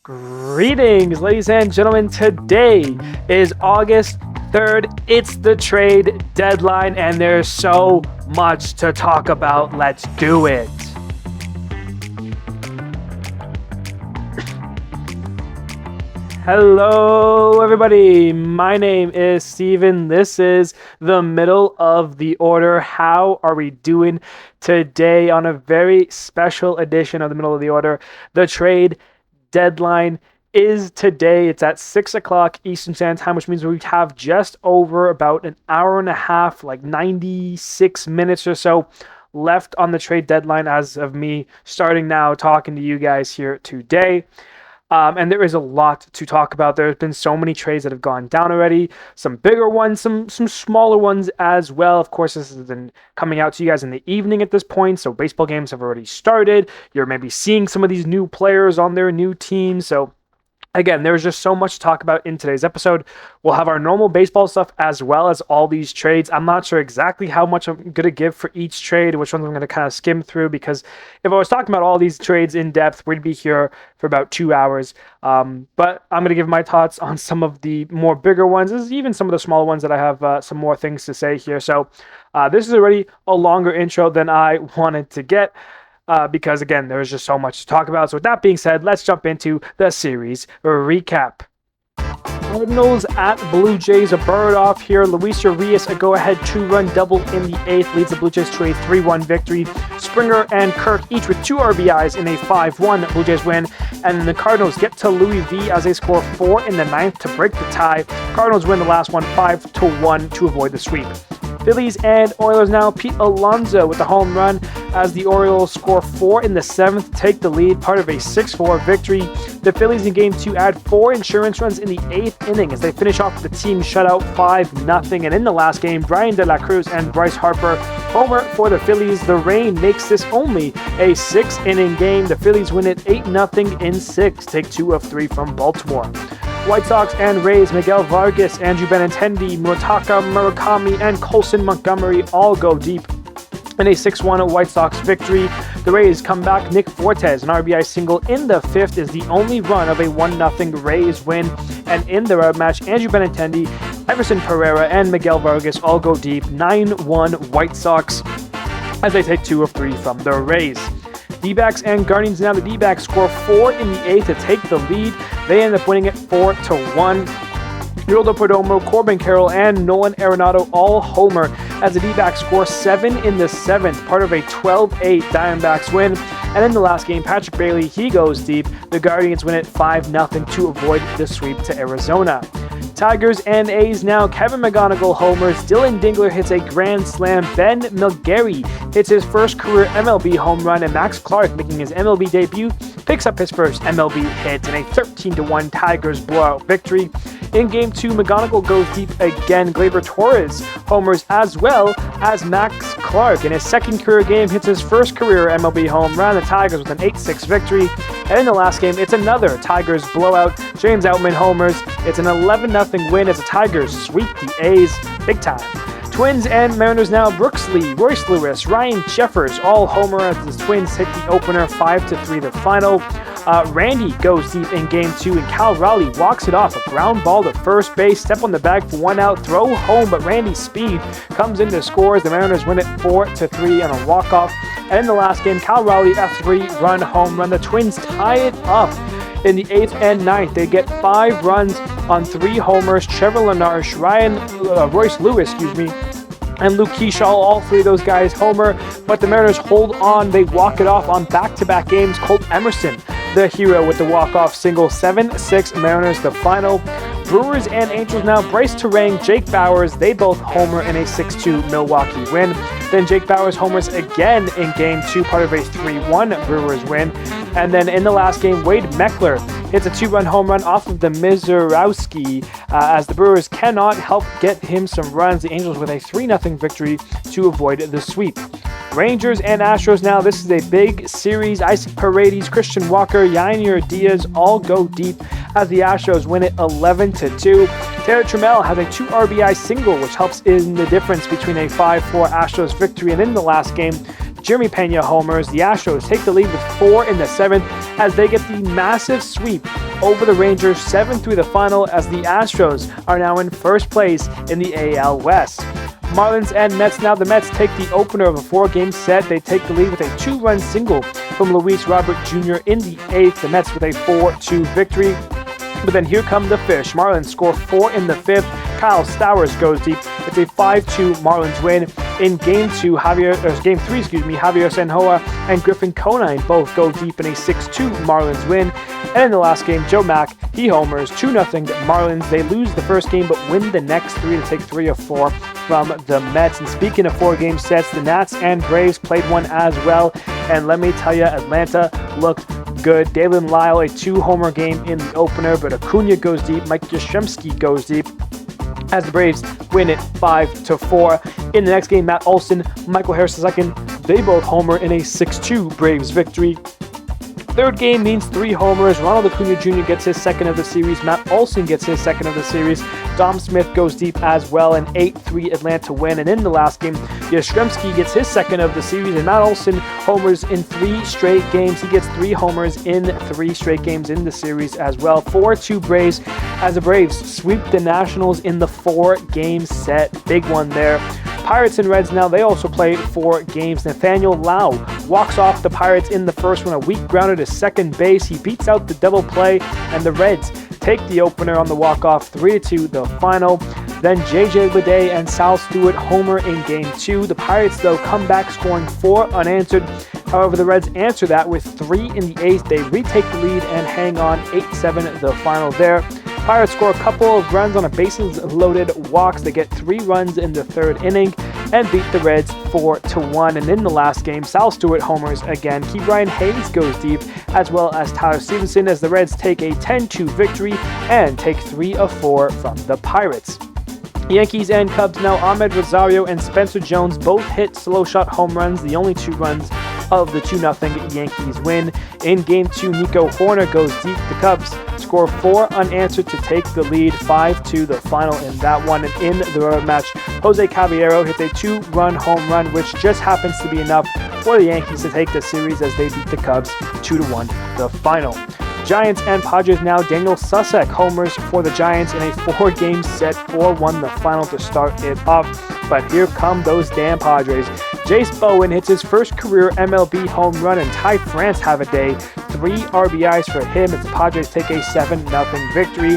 Greetings, ladies and gentlemen. Today is August 3rd. It's the trade deadline, and there's so much to talk about. Let's do it. Hello, everybody. My name is Steven. This is the middle of the order. How are we doing today on a very special edition of the middle of the order? The trade deadline is today. It's at 6 o'clock Eastern Standard Time, which means we have just over about an hour and a half, like 96 minutes or so left on the trade deadline as of me starting now talking to you guys here today. And there is a lot to talk about. There's been so many trades that have gone down already. Some bigger ones, some smaller ones as well. Of course, this has been coming out to you guys in the evening at this point, so baseball games have already started. You're maybe seeing some of these new players on their new teams. So again, there's just so much to talk about in today's episode. We'll have our normal baseball stuff as well as all these trades. I'm not sure exactly how much I'm going to give for each trade, which ones I'm going to kind of skim through, because if I was talking about all these trades in depth, we'd be here for about 2 hours. But I'm going to give my thoughts on some of the more bigger ones, even some of the smaller ones that I have some more things to say here. So this is already a longer intro than I wanted to get. Because, again, there's just so much to talk about. So with that being said, let's jump into the series recap. Cardinals at Blue Jays, a bird off here. Luis Urias, a go-ahead two-run double in the 8th, leads the Blue Jays to a 3-1 victory. Springer and Kirk each with 2 RBIs in a 5-1 Blue Jays win. And the Cardinals get to Louis V as they score 4 in the 9th to break the tie. Cardinals win the last one 5-1 to avoid the sweep. Phillies and Oilers now. Pete Alonso with the home run as the Orioles score 4 in the 7th, take the lead, part of a 6-4 victory. The Phillies in Game 2 add 4 insurance runs in the 8th inning as they finish off the team shutout 5-0. And in the last game, Brian De La Cruz and Bryce Harper homer for the Phillies. The rain makes this only a 6-inning game. The Phillies win it 8-0 in 6, take 2 of 3 from Baltimore. White Sox and Rays, Miguel Vargas, Andrew Benintendi, Murtaka Murakami, and Colson Montgomery all go deep in a 6-1 White Sox victory. The Rays come back. Nick Fortes, an RBI single in the 5th, is the only run of a 1-0 Rays win. And in the road match, Andrew Benintendi, Everson Pereira, and Miguel Vargas all go deep. 9-1 White Sox as they take 2 of 3 from the Rays. D-backs and Guardians now. The D-backs score 4 in the 8th to take the lead. They end up winning it 4-1. Yoldo Perdomo, Corbin Carroll, and Nolan Arenado all homer as the D-backs score 7 in the 7th, part of a 12-8 Diamondbacks win. And in the last game, Patrick Bailey, he goes deep. The Guardians win it 5-0 to avoid the sweep to Arizona. Tigers and A's now. Kevin McGonigal homers. Dylan Dingler hits a grand slam. Ben Milgary hits his first career MLB home run. And Max Clark, making his MLB debut, picks up his first MLB hit in a 13-1 Tigers blowout victory. In Game 2, McGonigal goes deep again. Gleyber Torres homers as well as Max Clark. In his second career game, hits his first career MLB home run. The Tigers with an 8-6 victory. And in the last game, it's another Tigers blowout. James Outman homers. It's an 11-0 win as the Tigers sweep the A's big time. Twins and Mariners now. Brooks Lee, Royce Lewis, Ryan Jeffers all homer as the Twins hit the opener 5-3 the final. Randy goes deep in Game 2 and Cal Raleigh walks it off. A ground ball to first base, step on the bag for 1 out, throw home, but Randy's speed comes in to score as the Mariners win it 4-3 on a walk-off. And in the last game, Cal Raleigh, a 3-run home run. The Twins tie it up in the 8th and 9th. They get 5 runs on 3 homers. Trevor Lenarche, Royce Lewis, and Luke Keyshaw, all 3 of those guys homer, but the Mariners hold on. They walk it off on back-to-back games. Colt Emerson, the hero, with the walk-off single. 7-6 Mariners, the final. Brewers and Angels now. Bryce Terang, Jake Bauers, they both homer in a 6-2 Milwaukee win. Then Jake Bauers homers again in Game 2, part of a 3-1 Brewers win. And then in the last game, Wade Meckler hits a 2-run home run off of the Mizurowski as the Brewers cannot help get him some runs. The Angels with a 3-0 victory to avoid the sweep. Rangers and Astros now. This is a big series. Isaac Paredes, Christian Walker, Yennier Diaz all go deep as the Astros win it 11-2. Taylor Trammell has a 2 RBI single, which helps in the difference between a 5-4 Astros victory. And in the last game, Jeremy Pena homers. The Astros take the lead with 4 in the 7th as they get the massive sweep over the Rangers 7-3 the final, as the Astros are now in first place in the AL West. Marlins and Mets now. The Mets take the opener of a 4-game set. They take the lead with a 2-run single from Luis Robert Jr. in the 8th. The Mets with a 4-2 victory. But then here come the Fish. Marlins score 4 in the 5th. Kyle Stowers goes deep. It's a 5-2 Marlins win. In Game 3, Javier Sanhoa and Griffin Conine both go deep in a 6-2 Marlins win. And in the last game, Joe Mack, he homers 2-0 Marlins. They lose the first game but win the next 3 to take 3 of 4 from the Mets. And speaking of 4-game sets, the Nats and Braves played one as well. And let me tell you, Atlanta looked good. Dalen Lyle, a 2-homer game in the opener, but Acuna goes deep. Mike Yastrzemski goes deep as the Braves win it 5-4. In the next game, Matt Olson, Michael Harris II, they both homer in a 6-2 Braves victory. Third game means 3 homers. Ronald Acuna Jr. gets his second of the series. Matt Olson gets his second of the series. Dom Smith goes deep as well, an 8-3 Atlanta win. And in the last game, Yastrzemski gets his second of the series, and Matt Olson homers in 3 straight games. He gets 3 homers in 3 straight games in the series as well. 4-2 Braves, as the Braves sweep the Nationals in the 4-game set. Big one there. Pirates and Reds now, they also play 4 games. Nathaniel Lowe walks off the Pirates in the first one, a weak grounder to second base. He beats out the double play, and the Reds take the opener on the walk-off 3-2 the final. Then J.J. Bleday and Sal Stewart homer in Game 2. The Pirates, though, come back scoring 4 unanswered. However, the Reds answer that with 3 in the 8th. They retake the lead and hang on 8-7 the final there. Pirates score a couple of runs on a bases-loaded walks. They get 3 runs in the 3rd inning and beat the Reds 4-1. And in the last game, Sal Stewart homers again. Ke'Bryan Hayes goes deep, as well as Tyler Stevenson, as the Reds take a 10-2 victory and take 3 of 4 from the Pirates. Yankees and Cubs now. Ahmed Rosario and Spencer Jones both hit slow shot home runs, the only 2 runs of the 2-0 Yankees win. In Game 2, Nico Horner goes deep. The Cubs score 4 unanswered to take the lead, 5-2 the final in that one. And in the road match, Jose Caballero hits a 2-run home run, which just happens to be enough for the Yankees to take the series as they beat the Cubs 2-1 the final. Giants and Padres now. Daniel Susek homers for the Giants in a 4-game set, 4-1 the final to start it off. But here come those damn Padres. Jace Bowen hits his first career MLB home run, and Ty France have a day. 3 RBIs for him as the Padres take a 7-0 victory.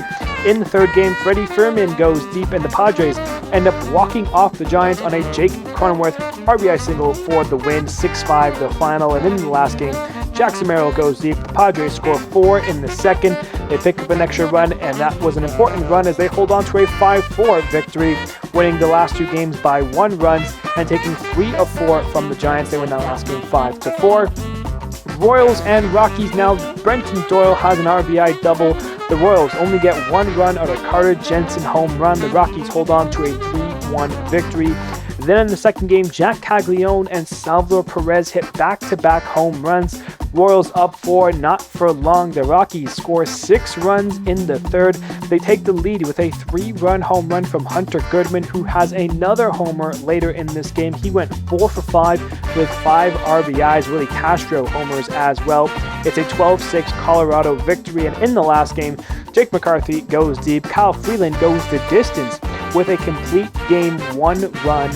In the 3rd game, Freddie Freeman goes deep, and the Padres end up walking off the Giants on a Jake Cronenworth RBI single for the win, 6-5 the final. And in the last game, Jackson Merrill goes deep. The Padres score 4 in the 2nd. They pick up an extra run, and that was an important run as they hold on to a 5-4 victory, winning the last 2 games by 1 run and taking 3 of 4 from the Giants. They win that last game 5-4. Royals and Rockies now. Brenton Doyle has an RBI double. The Royals only get 1 run out of Carter Jensen home run. The Rockies hold on to a 3-1 victory. Then in the 2nd game, Jack Caglione and Salvador Perez hit back-to-back home runs. Royals up 4, not for long. The Rockies score 6 runs in the 3rd. They take the lead with a 3-run home run from Hunter Goodman, who has another homer later in this game. He went 4 for 5 with 5 RBIs. Willie Castro homers as well. It's a 12-6 Colorado victory. And in the last game, Jake McCarthy goes deep. Kyle Freeland goes the distance with a complete game 1 run.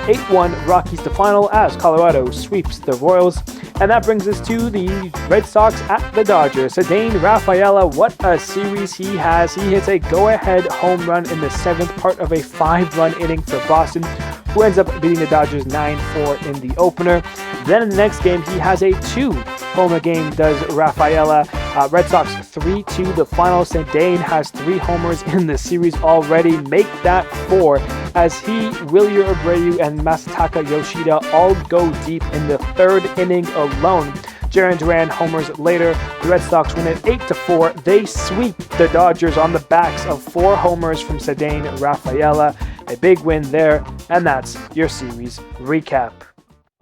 8-1 Rockies to final as Colorado sweeps the Royals. And that brings us to the Red Sox at the Dodgers. Ceddanne Rafaela, what a series he has. He hits a go-ahead home run in the 7th, part of a 5-run inning for Boston, who ends up beating the Dodgers 9-4 in the opener. Then in the next game, he has a 2-homer game, does Rafaela. Red Sox 3-2 the final. Ceddanne has 3 homers in the series already. Make that 4 as he, Wilyer Abreu, and Masataka Yoshida all go deep in the 3rd inning alone. Jarren Duran homers later. The Red Sox win it 8-4. They sweep the Dodgers on the backs of 4 homers from Ceddanne Rafaela. A big win there, and that's your series recap.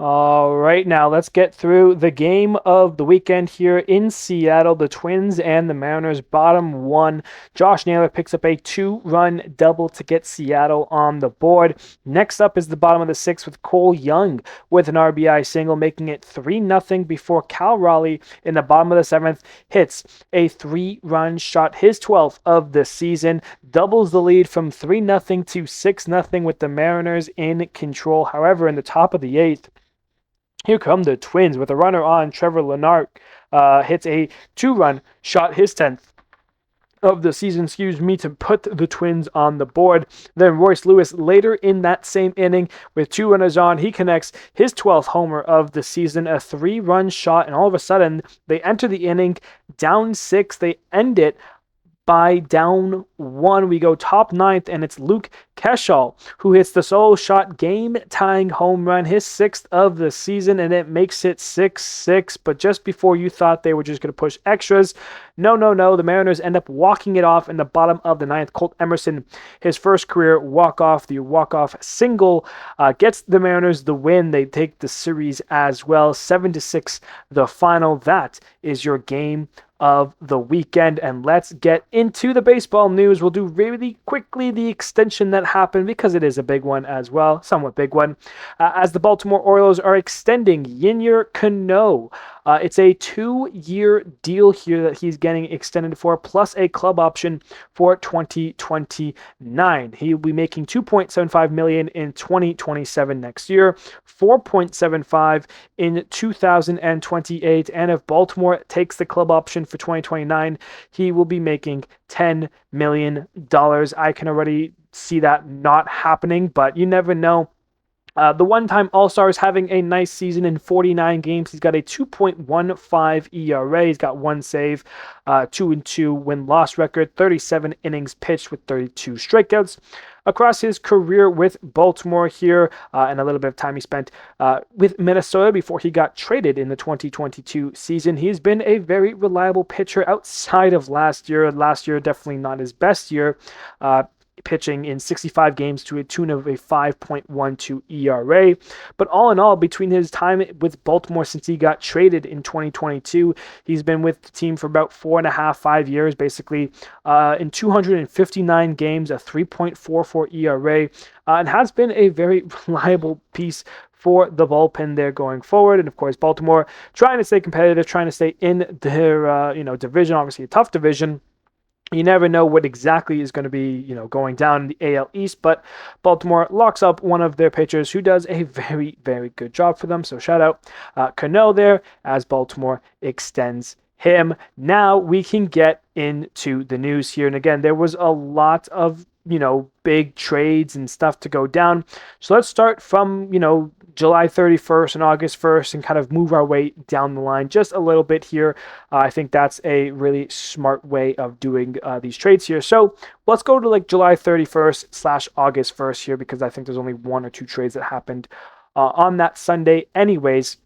All right, now let's get through the game of the weekend here in Seattle. The Twins and the Mariners bottom one. Josh Naylor picks up a 2-run double to get Seattle on the board. Next up is the bottom of the sixth with Cole Young with an RBI single, making it 3-0 before Cal Raleigh in the bottom of the seventh hits a 3-run shot, his 12th of the season, doubles the lead from 3-0 to 6-0 with the Mariners in control. However, in the top of the eighth, here come the Twins with a runner on. Trevor Lenart hits a 2-run shot, his 10th of the season, to put the Twins on the board. Then Royce Lewis later in that same inning with 2 runners on, he connects his 12th homer of the season, a 3-run shot, and all of a sudden they enter the inning down 6. They end it by down 1. We go top ninth, and it's Luke Keschall who hits the solo shot game-tying home run, his 6th of the season, and it makes it 6-6. But just before you thought they were just going to push extras, no. The Mariners end up walking it off in the bottom of the ninth. Colt Emerson, his first career walk-off, the walk-off single, gets the Mariners the win. They take the series as well, 7-6 the final. That is your game of the weekend. And let's get into the baseball news. We'll do really quickly the extension that happened because it is a big one as well, somewhat big one, as the Baltimore Orioles are extending Yennier Cano. It's a 2-year deal here that he's getting extended for, plus a club option for 2029. He'll be making $2.75 million in 2027 next year, $4.75 in 2028, and if Baltimore takes the club option for 2029, he will be making $10 million. I can already see that not happening, but you never know. The one-time All-Star is having a nice season in 49 games. He's got a 2.15 ERA. He's got 1 save, 2-2 win-loss record, 37 innings pitched with 32 strikeouts. Across his career with Baltimore here, and a little bit of time he spent with Minnesota before he got traded in the 2022 season, he's been a very reliable pitcher outside of last year. Last year, definitely not his best year. Pitching in 65 games to a tune of a 5.12 ERA. But all in all, between his time with Baltimore since he got traded in 2022, he's been with the team for about 4.5 years, basically, in 259 games, a 3.44 ERA, and has been a very reliable piece for the bullpen there going forward. And of course, Baltimore trying to stay competitive, trying to stay in their division, obviously a tough division. You never know what exactly is going to be, going down in the AL East, but Baltimore locks up one of their pitchers who does a very, very good job for them. So shout out Cano there as Baltimore extends him. Now we can get into the news here. And again, there was a lot of, big trades and stuff to go down. So let's start from, July 31st and August 1st and kind of move our way down the line just a little bit here. I think that's a really smart way of doing these trades here. So let's go to July 31st / August 1st here, because I think there's only 1 or 2 trades that happened on that Sunday anyways.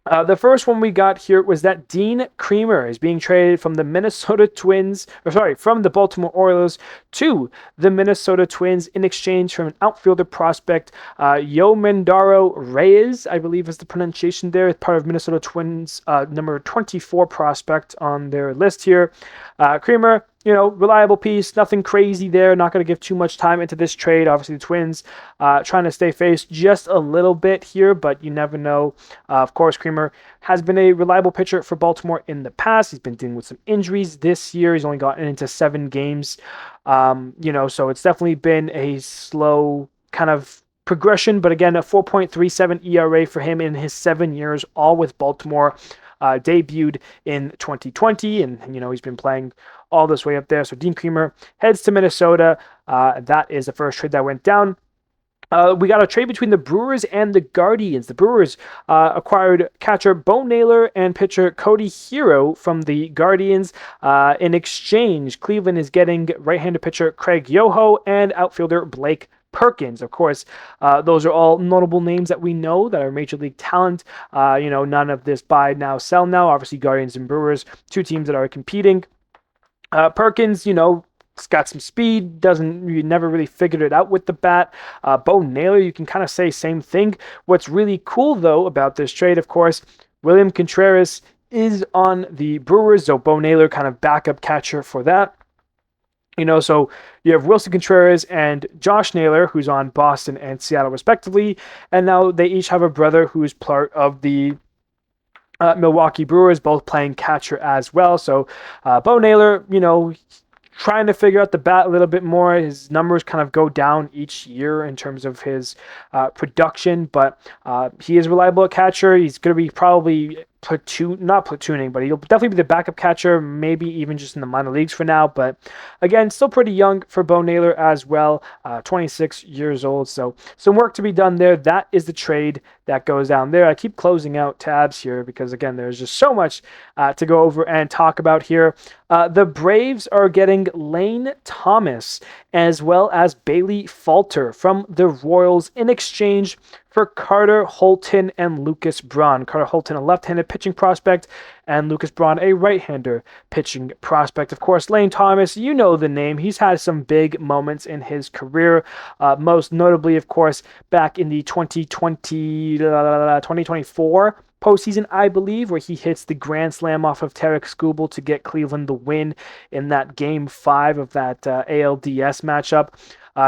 The first one we got here was that Dean Kremer is being traded from the from the Baltimore Orioles to the Minnesota Twins in exchange for an outfielder prospect, Yomendaro Reyes, I believe is the pronunciation there, part of Minnesota Twins, number 24 prospect on their list here. Kremer, reliable piece, nothing crazy there. Not going to give too much time into this trade. Obviously, the Twins trying to stay face just a little bit here, but you never know. Of course, Kremer has been a reliable pitcher for Baltimore in the past. He's been dealing with some injuries this year. He's only gotten into 7 games, so it's definitely been a slow kind of progression. But again, a 4.37 ERA for him in his 7 years, all with Baltimore. Debuted in 2020, and he's been playing all this way up there. So Dean Kremer heads to Minnesota. That is the first trade that went down. We got a trade between the Brewers and the Guardians. The Brewers acquired catcher Bo Naylor and pitcher Cody Hero from the Guardians. In exchange, Cleveland is getting right-handed pitcher Craig Yoho and outfielder Blake Perkins. Of course, those are all notable names that we know that are major league talent. None of this buy now, sell now. Obviously, Guardians and Brewers, 2 teams that are competing. Perkins, He's got some speed, you never really figured it out with the bat. Bo Naylor, you can kind of say same thing. What's really cool, though, about this trade, of course, William Contreras is on the Brewers, so Bo Naylor kind of backup catcher for that. So you have Wilson Contreras and Josh Naylor, who's on Boston and Seattle, respectively, and now they each have a brother who's part of the Milwaukee Brewers, both playing catcher as well. So Bo Naylor, trying to figure out the bat a little bit more. His numbers kind of go down each year in terms of his production, but he is reliable at catcher. He's going to be probably not platooning, but he'll definitely be the backup catcher, maybe even just in the minor leagues for now. But again, still pretty young for Bo Naylor as well, 26 years old. So some work to be done there. That is the trade that goes down there. I keep closing out tabs here because, again, there's just so much to go over and talk about here. The Braves are getting Lane Thomas as well as Bailey Falter from the Royals in exchange for Carter Holton and Lucas Braun. Carter Holton, a left-handed pitching prospect, and Lucas Braun, a right-hander pitching prospect. Of course, Lane Thomas, you know the name. He's had some big moments in his career, most notably, of course, back in the 2024 postseason, I believe, where he hits the grand slam off of Tarik Skubal to get Cleveland the win in that Game 5 of that ALDS matchup.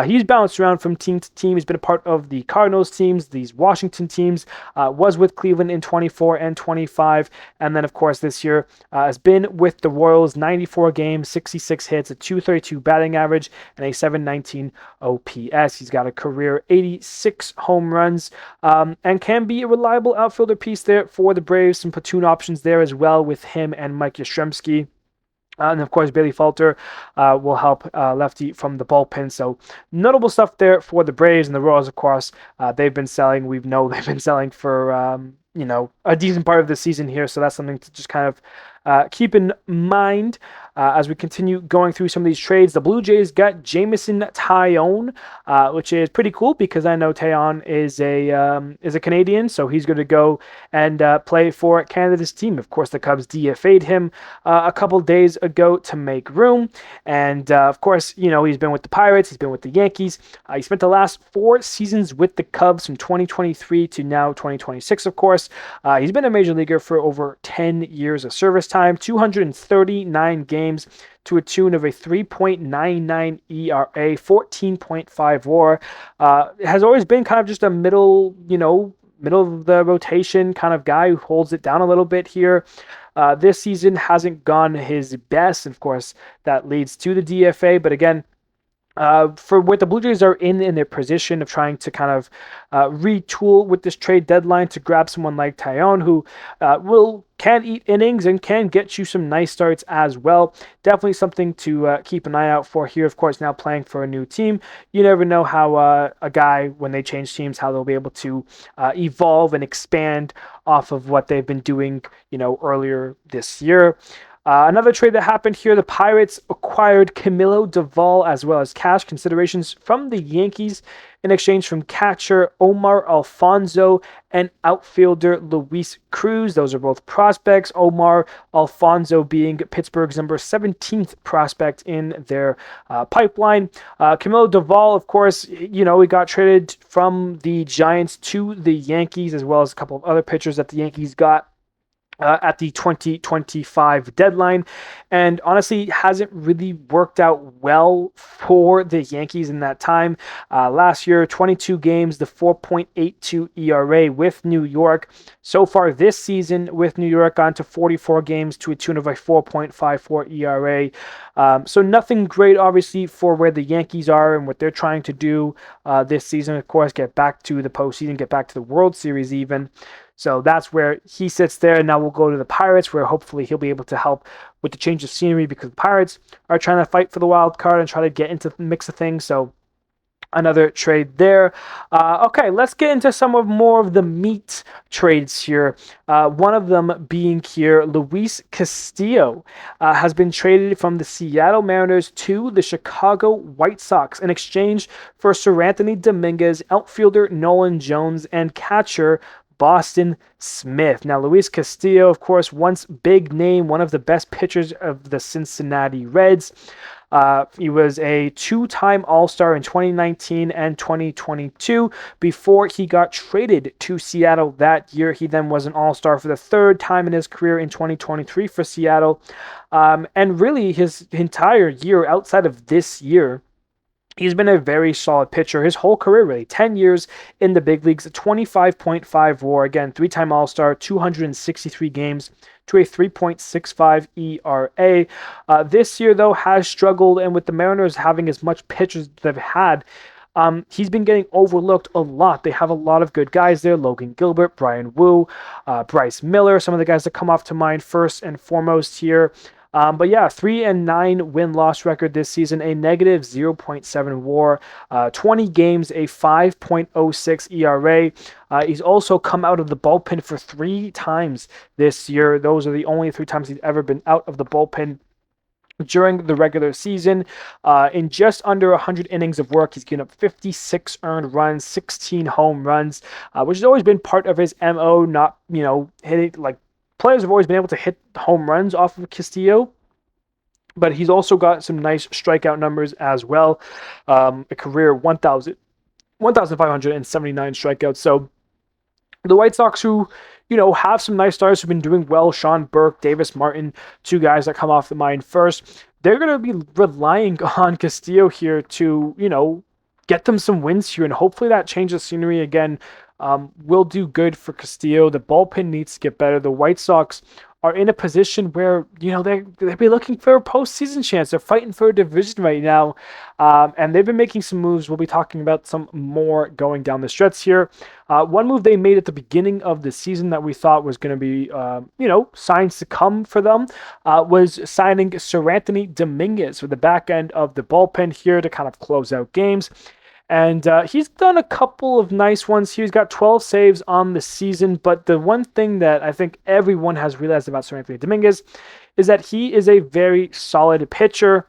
He's bounced around from team to team. He's been a part of the Cardinals teams, these Washington teams, was with Cleveland in 24 and 25, and then, of course, this year has been with the Royals, 94 games, 66 hits, a 232 batting average, and a 719 OPS. He's got a career 86 home runs, and can be a reliable outfielder piece there for the Braves. Some platoon options there as well with him and Mike Yastrzemski. And of course, Bailey Falter will help lefty from the bullpen. So notable stuff there for the Braves and the Royals. Of course, they've been selling. They've been selling for a decent part of the season here. So that's something to just kind of keep in mind as we continue going through some of these trades. The Blue Jays got Jameson Taillon, which is pretty cool because I know Taillon is a Canadian, so he's going to go and play for Canada's team. Of course, the Cubs DFA'd him a couple days ago to make room, and of course, he's been with the Pirates, he's been with the Yankees. He spent the last 4 seasons with the Cubs from 2023 to now 2026. Of course, he's been a major leaguer for over 10 years of service time, 239 games to a tune of a 3.99 ERA, 14.5 WAR. Has always been kind of just a middle of the rotation kind of guy who holds it down a little bit here. This season hasn't gone his best. Of course, that leads to the DFA, but again, for what the Blue Jays are in their position of trying to kind of retool with this trade deadline to grab someone like Taillon, who can eat innings and can get you some nice starts as well. Definitely something to keep an eye out for here. Of course, now playing for a new team, you never know how a guy, when they change teams, how they'll be able to evolve and expand off of what they've been doing, earlier this year. Another trade that happened here, the Pirates acquired Camilo Doval as well as cash considerations from the Yankees in exchange from catcher Omar Alfonso and outfielder Luis Cruz. Those are both prospects. Omar Alfonso being Pittsburgh's number 17th prospect in their pipeline. Camilo Doval, of course, he got traded from the Giants to the Yankees, as well as a couple of other pitchers that the Yankees got at the 2025 deadline, and honestly hasn't really worked out well for the Yankees in that time. Last year, 22 games, the 4.82 ERA with New York. So far this season with New York, gone to 44 games to a tune of a 4.54 ERA. So nothing great, obviously, for where the Yankees are and what they're trying to do this season. Of course, get back to the postseason, get back to the World Series even. So that's where he sits there. Now we'll go to the Pirates, where hopefully he'll be able to help with the change of scenery, because the Pirates are trying to fight for the wild card and try to get into the mix of things. So another trade there. Okay, let's get into some of more of the meat trades here. One of them being here, Luis Castillo has been traded from the Seattle Mariners to the Chicago White Sox in exchange for Seranthony Dominguez, outfielder Nolan Jones, and catcher Boston Smith. Now, Luis Castillo, of course, once big name, one of the best pitchers of the Cincinnati Reds. He was a two-time All-Star in 2019 and 2022 before he got traded to Seattle that year. He then was an All-Star for the third time in his career in 2023 for Seattle. And really, his entire year outside of this year, he's been a very solid pitcher his whole career, really. 10 years in the big leagues, a 25.5 WAR. Again, three-time All-Star, 263 games to a 3.65 ERA. This year, though, has struggled, and with the Mariners having as much pitchers as they've had, he's been getting overlooked a lot. They have a lot of good guys there. Logan Gilbert, Brian Wu, Bryce Miller, some of the guys that come off to mind first and foremost here. But yeah, 3-9 win-loss record this season, a negative 0.7 WAR, 20 games, a 5.06 ERA. He's also come out of the bullpen for 3 times this year. Those are the only 3 times he's ever been out of the bullpen during the regular season. In just under 100 innings of work, he's given up 56 earned runs, 16 home runs, which has always been part of his MO, not, hitting like players have always been able to hit home runs off of Castillo, but he's also got some nice strikeout numbers as well. A career 1,579 strikeouts. So the White Sox, who, have some nice stars who've been doing well, Sean Burke, Davis Martin, 2 guys that come off the mind first, they're going to be relying on Castillo here to, get them some wins here, and hopefully that changes scenery again. Will do good for Castillo. The bullpen needs to get better. The White Sox are in a position where, they'll be looking for a postseason chance. They're fighting for a division right now, and they've been making some moves. We'll be talking about some more going down the stretch here. One move they made at the beginning of the season that we thought was going to be, signs to come for them, was signing Seranthony Dominguez for the back end of the bullpen here to kind of close out games. And he's done a couple of nice ones here. He's got 12 saves on the season. But the one thing that I think everyone has realized about Seranthony Dominguez is that he is a very solid pitcher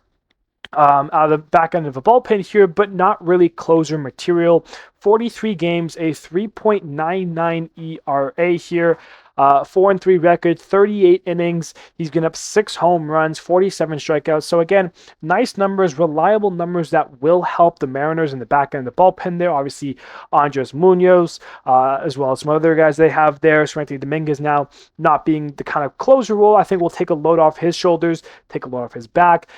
out of the back end of a bullpen here, but not really closer material. 43 games, a 3.99 ERA here. 4-3 record, 38 innings. He's given up 6 home runs, 47 strikeouts. So again, nice numbers, reliable numbers that will help the Mariners in the back end of the bullpen there. Obviously, Andres Munoz, as well as some other guys they have there. Seranthony Dominguez now not being the kind of closer role, I think will take a load off his shoulders, take a load off his back,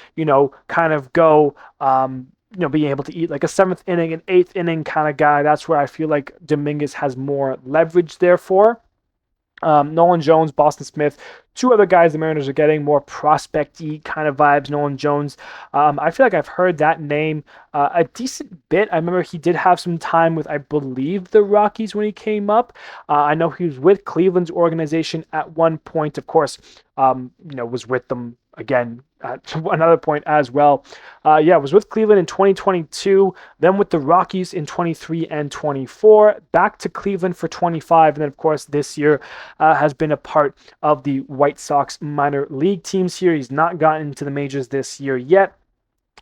kind of go, being able to eat like a 7th inning, an 8th inning kind of guy. That's where I feel like Dominguez has more leverage there for. Nolan Jones, Boston Smith, 2 other guys the Mariners are getting, more prospect-y kind of vibes. Nolan Jones, I feel like I've heard that name a decent bit. I remember he did have some time with, I believe, the Rockies when he came up. I know he was with Cleveland's organization at one point, of course, was with them again at another point as well. Was with Cleveland in 2022, then with the Rockies in 23 and 24, back to Cleveland for 25, and then of course this year has been a part of the White Sox minor league teams here. He's not gotten into the majors this year yet.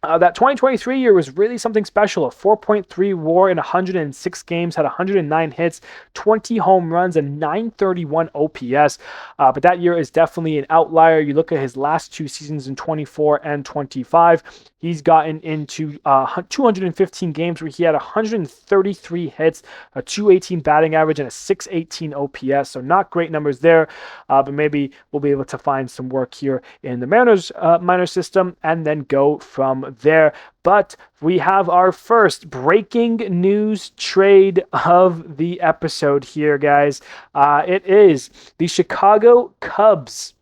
That 2023 year was really something special. A 4.3 WAR in 106 games, had 109 hits, 20 home runs, and 931 OPS. But that year is definitely an outlier. You look at his last 2 seasons in 24 and 25. He's gotten into 215 games where he had 133 hits, a 218 batting average, and a 618 OPS. So not great numbers there, but maybe we'll be able to find some work here in the Mariners minor system and then go from there. But we have our first breaking news trade of the episode here, guys. It is the Chicago Cubs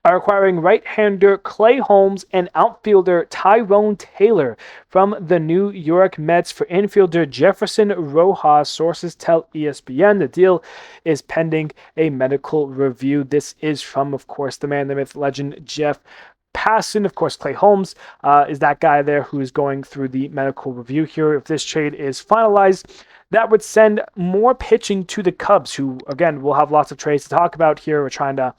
are acquiring right-hander Clay Holmes and outfielder Tyrone Taylor from the New York Mets for infielder Jefferson Rojas. Sources tell ESPN the deal is pending a medical review. This is from, of course, the man, the myth, legend, Jeff Passan. Of course, Clay Holmes is that guy there who is going through the medical review here. If this trade is finalized, that would send more pitching to the Cubs, who, again, will have lots of trades to talk about here. We're trying to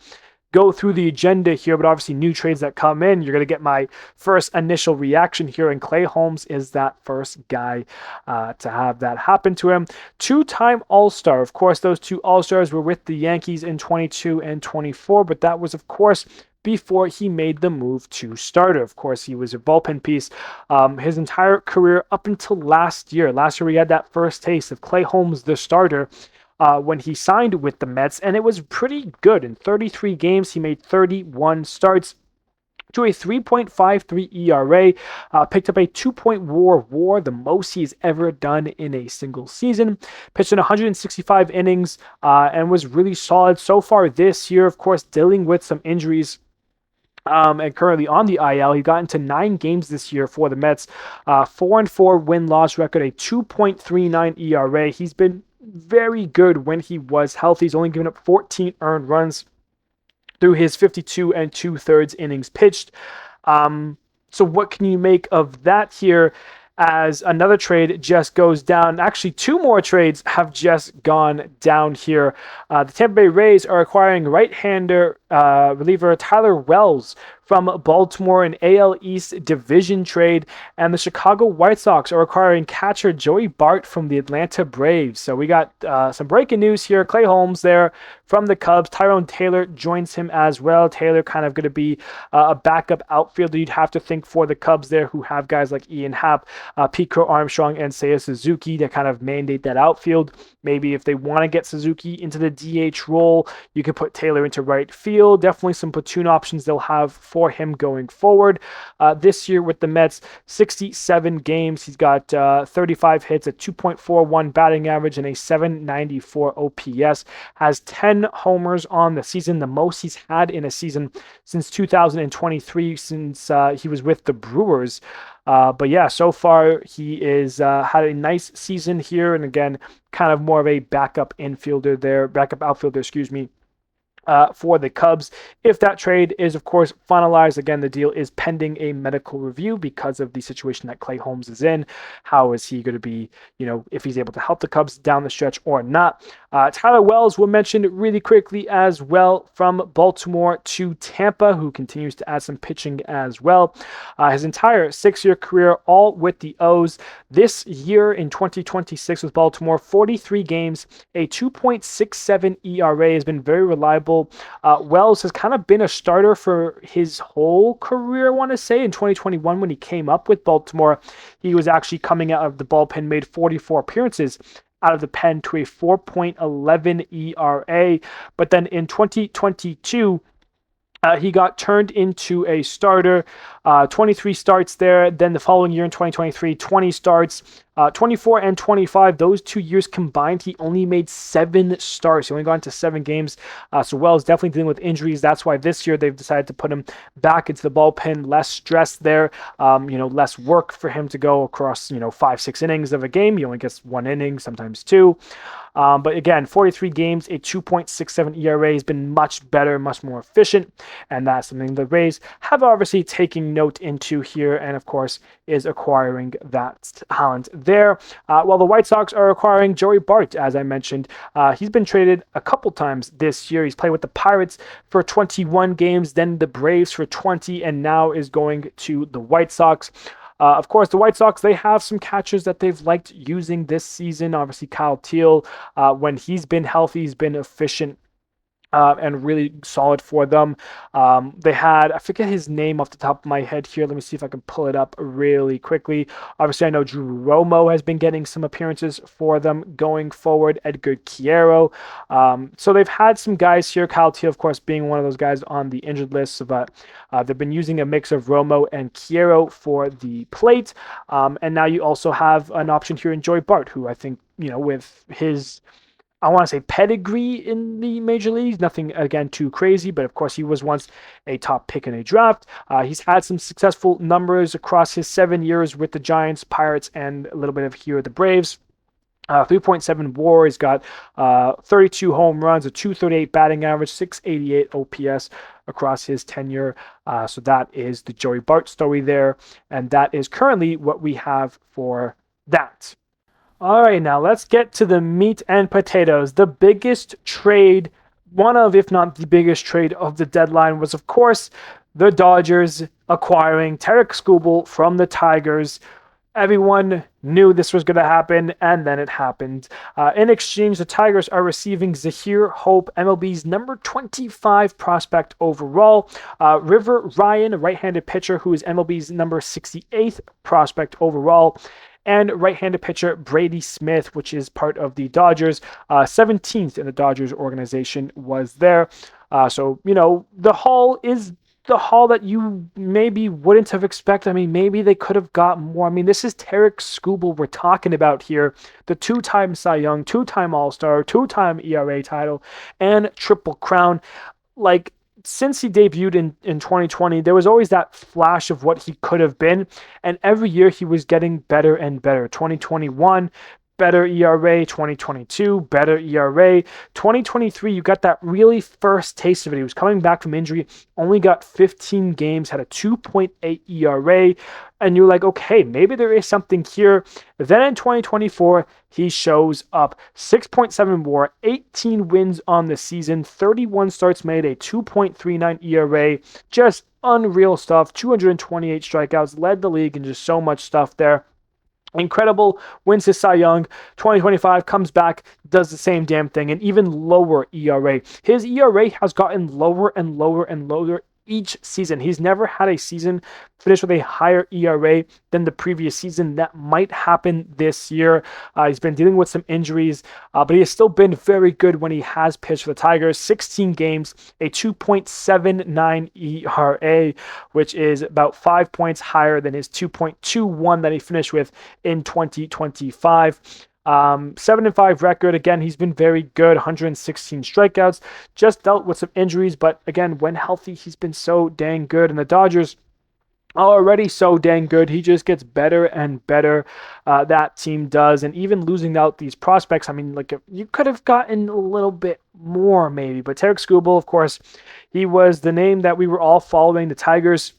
go through the agenda here, but obviously new trades that come in, you're going to get my first initial reaction here, and Clay Holmes is that first guy to have that happen to him. Two-time All-Star. Of course, those two All-Stars were with the Yankees in 22 and 24, but that was, of course, before he made the move to starter. Of course, he was a bullpen piece his entire career up until last year. Last year, we had that first taste of Clay Holmes, the starter, when he signed with the Mets, and it was pretty good. In 33 games, he made 31 starts to a 3.53 ERA, picked up a 2-point WAR, the most he's ever done in a single season, pitched in 165 innings, and was really solid so far this year, of course, dealing with some injuries. And currently on the IL, he got into 9 games this year for the Mets, 4-4 win-loss record, a 2.39 ERA. He's been very good when he was healthy. He's only given up 14 earned runs through his 52 and 2/3 innings pitched. So what can you make of that here as another trade just goes down? Actually, 2 more trades have just gone down here. The Tampa Bay Rays are acquiring right-hander reliever Tyler Wells from Baltimore, an AL East division trade, and the Chicago White Sox are acquiring catcher Joey Bart from the Atlanta Braves. So we got some breaking news here. Clay Holmes there from the Cubs. Tyrone Taylor joins him as well. Taylor kind of going to be a backup outfielder, you'd have to think, for the Cubs there, who have guys like Ian Happ, Pete Crow Armstrong, and Seiya Suzuki to kind of mandate that outfield. Maybe if they want to get Suzuki into the DH role, you could put Taylor into right field. Definitely some platoon options they'll have for him going forward. This year with the Mets, 67 games. He's got 35 hits, a 2.41 batting average, and a 794 OPS. Has 10 homers on the season, the most he's had in a season since 2023, since he was with the Brewers. But yeah, so far he is had a nice season here, and again, kind of more of a backup outfielder, for the Cubs. If that trade is, of course, finalized, again, the deal is pending a medical review because of the situation that Clay Holmes is in. How is he going to be, if he's able to help the Cubs down the stretch or not? Tyler Wells, we'll mention really quickly as well, from Baltimore to Tampa, who continues to add some pitching as well. His entire 6-year career, all with the O's. This year in 2026 with Baltimore, 43 games, a 2.67 ERA, has been very reliable. Wells has kind of been a starter for his whole career, I want to say. In 2021, when he came up with Baltimore, he was actually coming out of the bullpen, made 44 appearances out of the pen to a 4.11 ERA. But then in 2022, he got turned into a starter, 23 starts there. Then the following year in 2023, 20 starts, 24 and 25. Those 2 years combined, he only made 7 starts. He only got into 7 games. So Wells definitely dealing with injuries. That's why this year they've decided to put him back into the bullpen. Less stress there, less work for him to go across, 5-6 innings of a game. He only gets 1 inning, sometimes 2. But again, 43 games, a 2.67 ERA, has been much better, much more efficient, and that's something the Rays have obviously taken note into here, and of course is acquiring that talent there. While the White Sox are acquiring Joey Bart, as I mentioned, he's been traded a couple times this year. He's played with the Pirates for 21 games, then the Braves for 20, and now is going to the White Sox. Of course, the White Sox, they have some catchers that they've liked using this season. Obviously, Kyle Teal, when he's been healthy, he's been efficient and really solid for them. They had, I forget his name off the top of my head here. Let me see if I can pull it up really quickly. Obviously, I know Drew Romo has been getting some appearances for them going forward. Edgar Quiero. So they've had some guys here. Kyle Teal, of course, being one of those guys on the injured list, but they've been using a mix of Romo and Quiero for the plate. And now you also have an option here in Joey Bart, who I think, with his, I want to say, pedigree in the major leagues. Nothing, again, too crazy, but of course he was once a top pick in a draft. He's had some successful numbers across his 7 years with the Giants, Pirates, and a little bit of here at the Braves. 3.7 WAR. He's got 32 home runs, a 238 batting average, 688 OPS across his tenure. So that is the Joey Bart story there, and that is currently what we have for that. All right, now let's get to the meat and potatoes. The biggest trade one of, if not the biggest trade of the deadline was, of course, the Dodgers acquiring Tarik Skubal from the Tigers. Everyone knew this was going to happen, and then it happened. In exchange, the Tigers are receiving Zahir Hope, MLB's number 25 prospect overall. River Ryan, a right-handed pitcher who is MLB's number 68th prospect overall. And right-handed pitcher Brady Smith, which is part of the Dodgers, 17th in the Dodgers organization, was there. So, the haul is the haul that you maybe wouldn't have expected. I mean, maybe they could have got more. I mean, this is Tarik Skubal we're talking about here, the two-time Cy Young, two-time All-Star, two-time ERA title, and Triple Crown. Like, since he debuted in 2020, there was always that flash of what he could have been, and every year he was getting better and better. 2021, better ERA. 2022, better ERA. 2023, you got that really first taste of it. He was coming back from injury, only got 15 games, had a 2.8 ERA, and you're like, okay, maybe there is something here. Then in 2024, he shows up. 6.7 WAR, 18 wins on the season, 31 starts made, a 2.39 ERA. Just unreal stuff. 228 strikeouts, led the league, and just so much stuff there. Incredible, wins his Cy Young. 2025 comes back, does the same damn thing, and even lower ERA. His ERA has gotten lower and lower and lower each season. He's never had a season finish with a higher ERA than the previous season. That might happen this year. He's been dealing with some injuries, but he has still been very good when he has pitched for the Tigers. 16 games, a 2.79 ERA, which is about 5 points higher than his 2.21 that he finished with in 2025. 7-5 record. Again, he's been very good. 116 strikeouts. Just dealt with some injuries, but again, when healthy, he's been so dang good. And the Dodgers already so dang good. He just gets better and better. That team does. And even losing out these prospects, I mean, like, you could have gotten a little bit more maybe. But Tarik Skubal, of course, he was the name that we were all following. The Tigers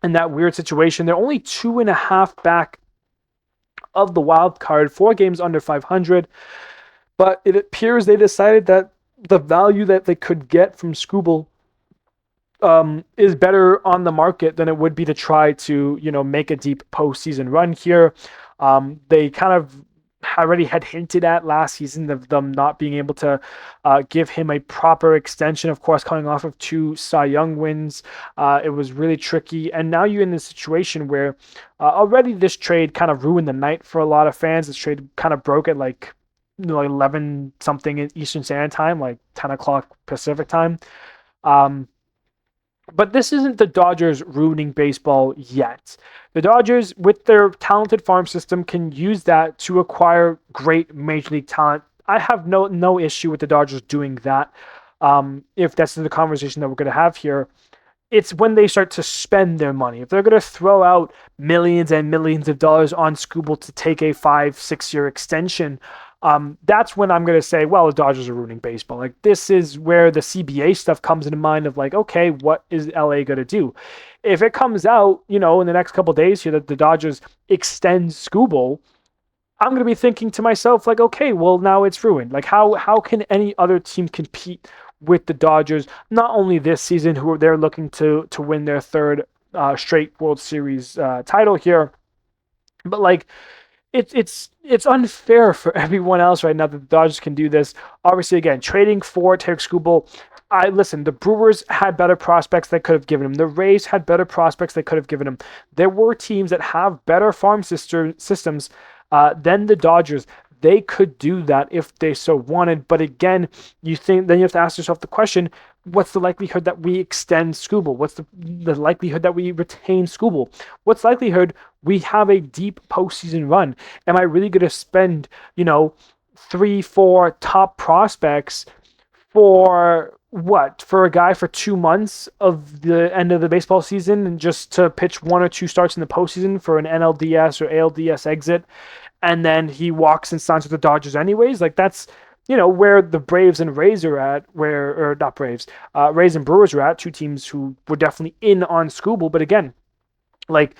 in that weird situation. They're only 2.5 back of the wild card, 4 games under 500, but it appears they decided that the value that they could get from Skubal is better on the market than it would be to try to, make a deep postseason run here. They kind of already had hinted at last season of them not being able to give him a proper extension, of course, coming off of 2 Cy Young wins. It was really tricky, and now you're in this situation where already this trade kind of ruined the night for a lot of fans. This trade kind of broke at like 11 something Eastern Standard Time, like 10 o'clock Pacific time. But this isn't the Dodgers ruining baseball yet. The Dodgers, with their talented farm system, can use that to acquire great major league talent. I have no issue with the Dodgers doing that. If that's the conversation that we're going to have here, it's when they start to spend their money. If they're going to throw out millions and millions of dollars on Skubal to take a 5-6 year extension, that's when I'm going to say, well, the Dodgers are ruining baseball. Like, this is where the CBA stuff comes into mind of like, okay, what is LA going to do? If it comes out, in the next couple of days here that the Dodgers extend Skubal, I'm going to be thinking to myself, like, okay, well, now it's ruined. Like, how can any other team compete with the Dodgers, not only this season, who they're looking to win their 3rd straight World Series title here, but like, it's unfair for everyone else right now that the Dodgers can do this. Obviously, again, trading for Tarik Skubal. The Brewers had better prospects they could have given him. The Rays had better prospects they could have given him. There were teams that have better farm systems than the Dodgers. They could do that if they so wanted. But again, you have to ask yourself the question, what's the likelihood that we extend Skubal? What's the likelihood that we retain Skubal? What's the likelihood we have a deep postseason run? Am I really going to spend, 3-4 top prospects for what? For a guy for 2 months of the end of the baseball season and just to pitch 1 or 2 starts in the postseason for an NLDS or ALDS exit, and then he walks and signs with the Dodgers anyways? Like, that's, where the Braves and Rays are at, Rays and Brewers are at, 2 teams who were definitely in on Skubal. But again, like,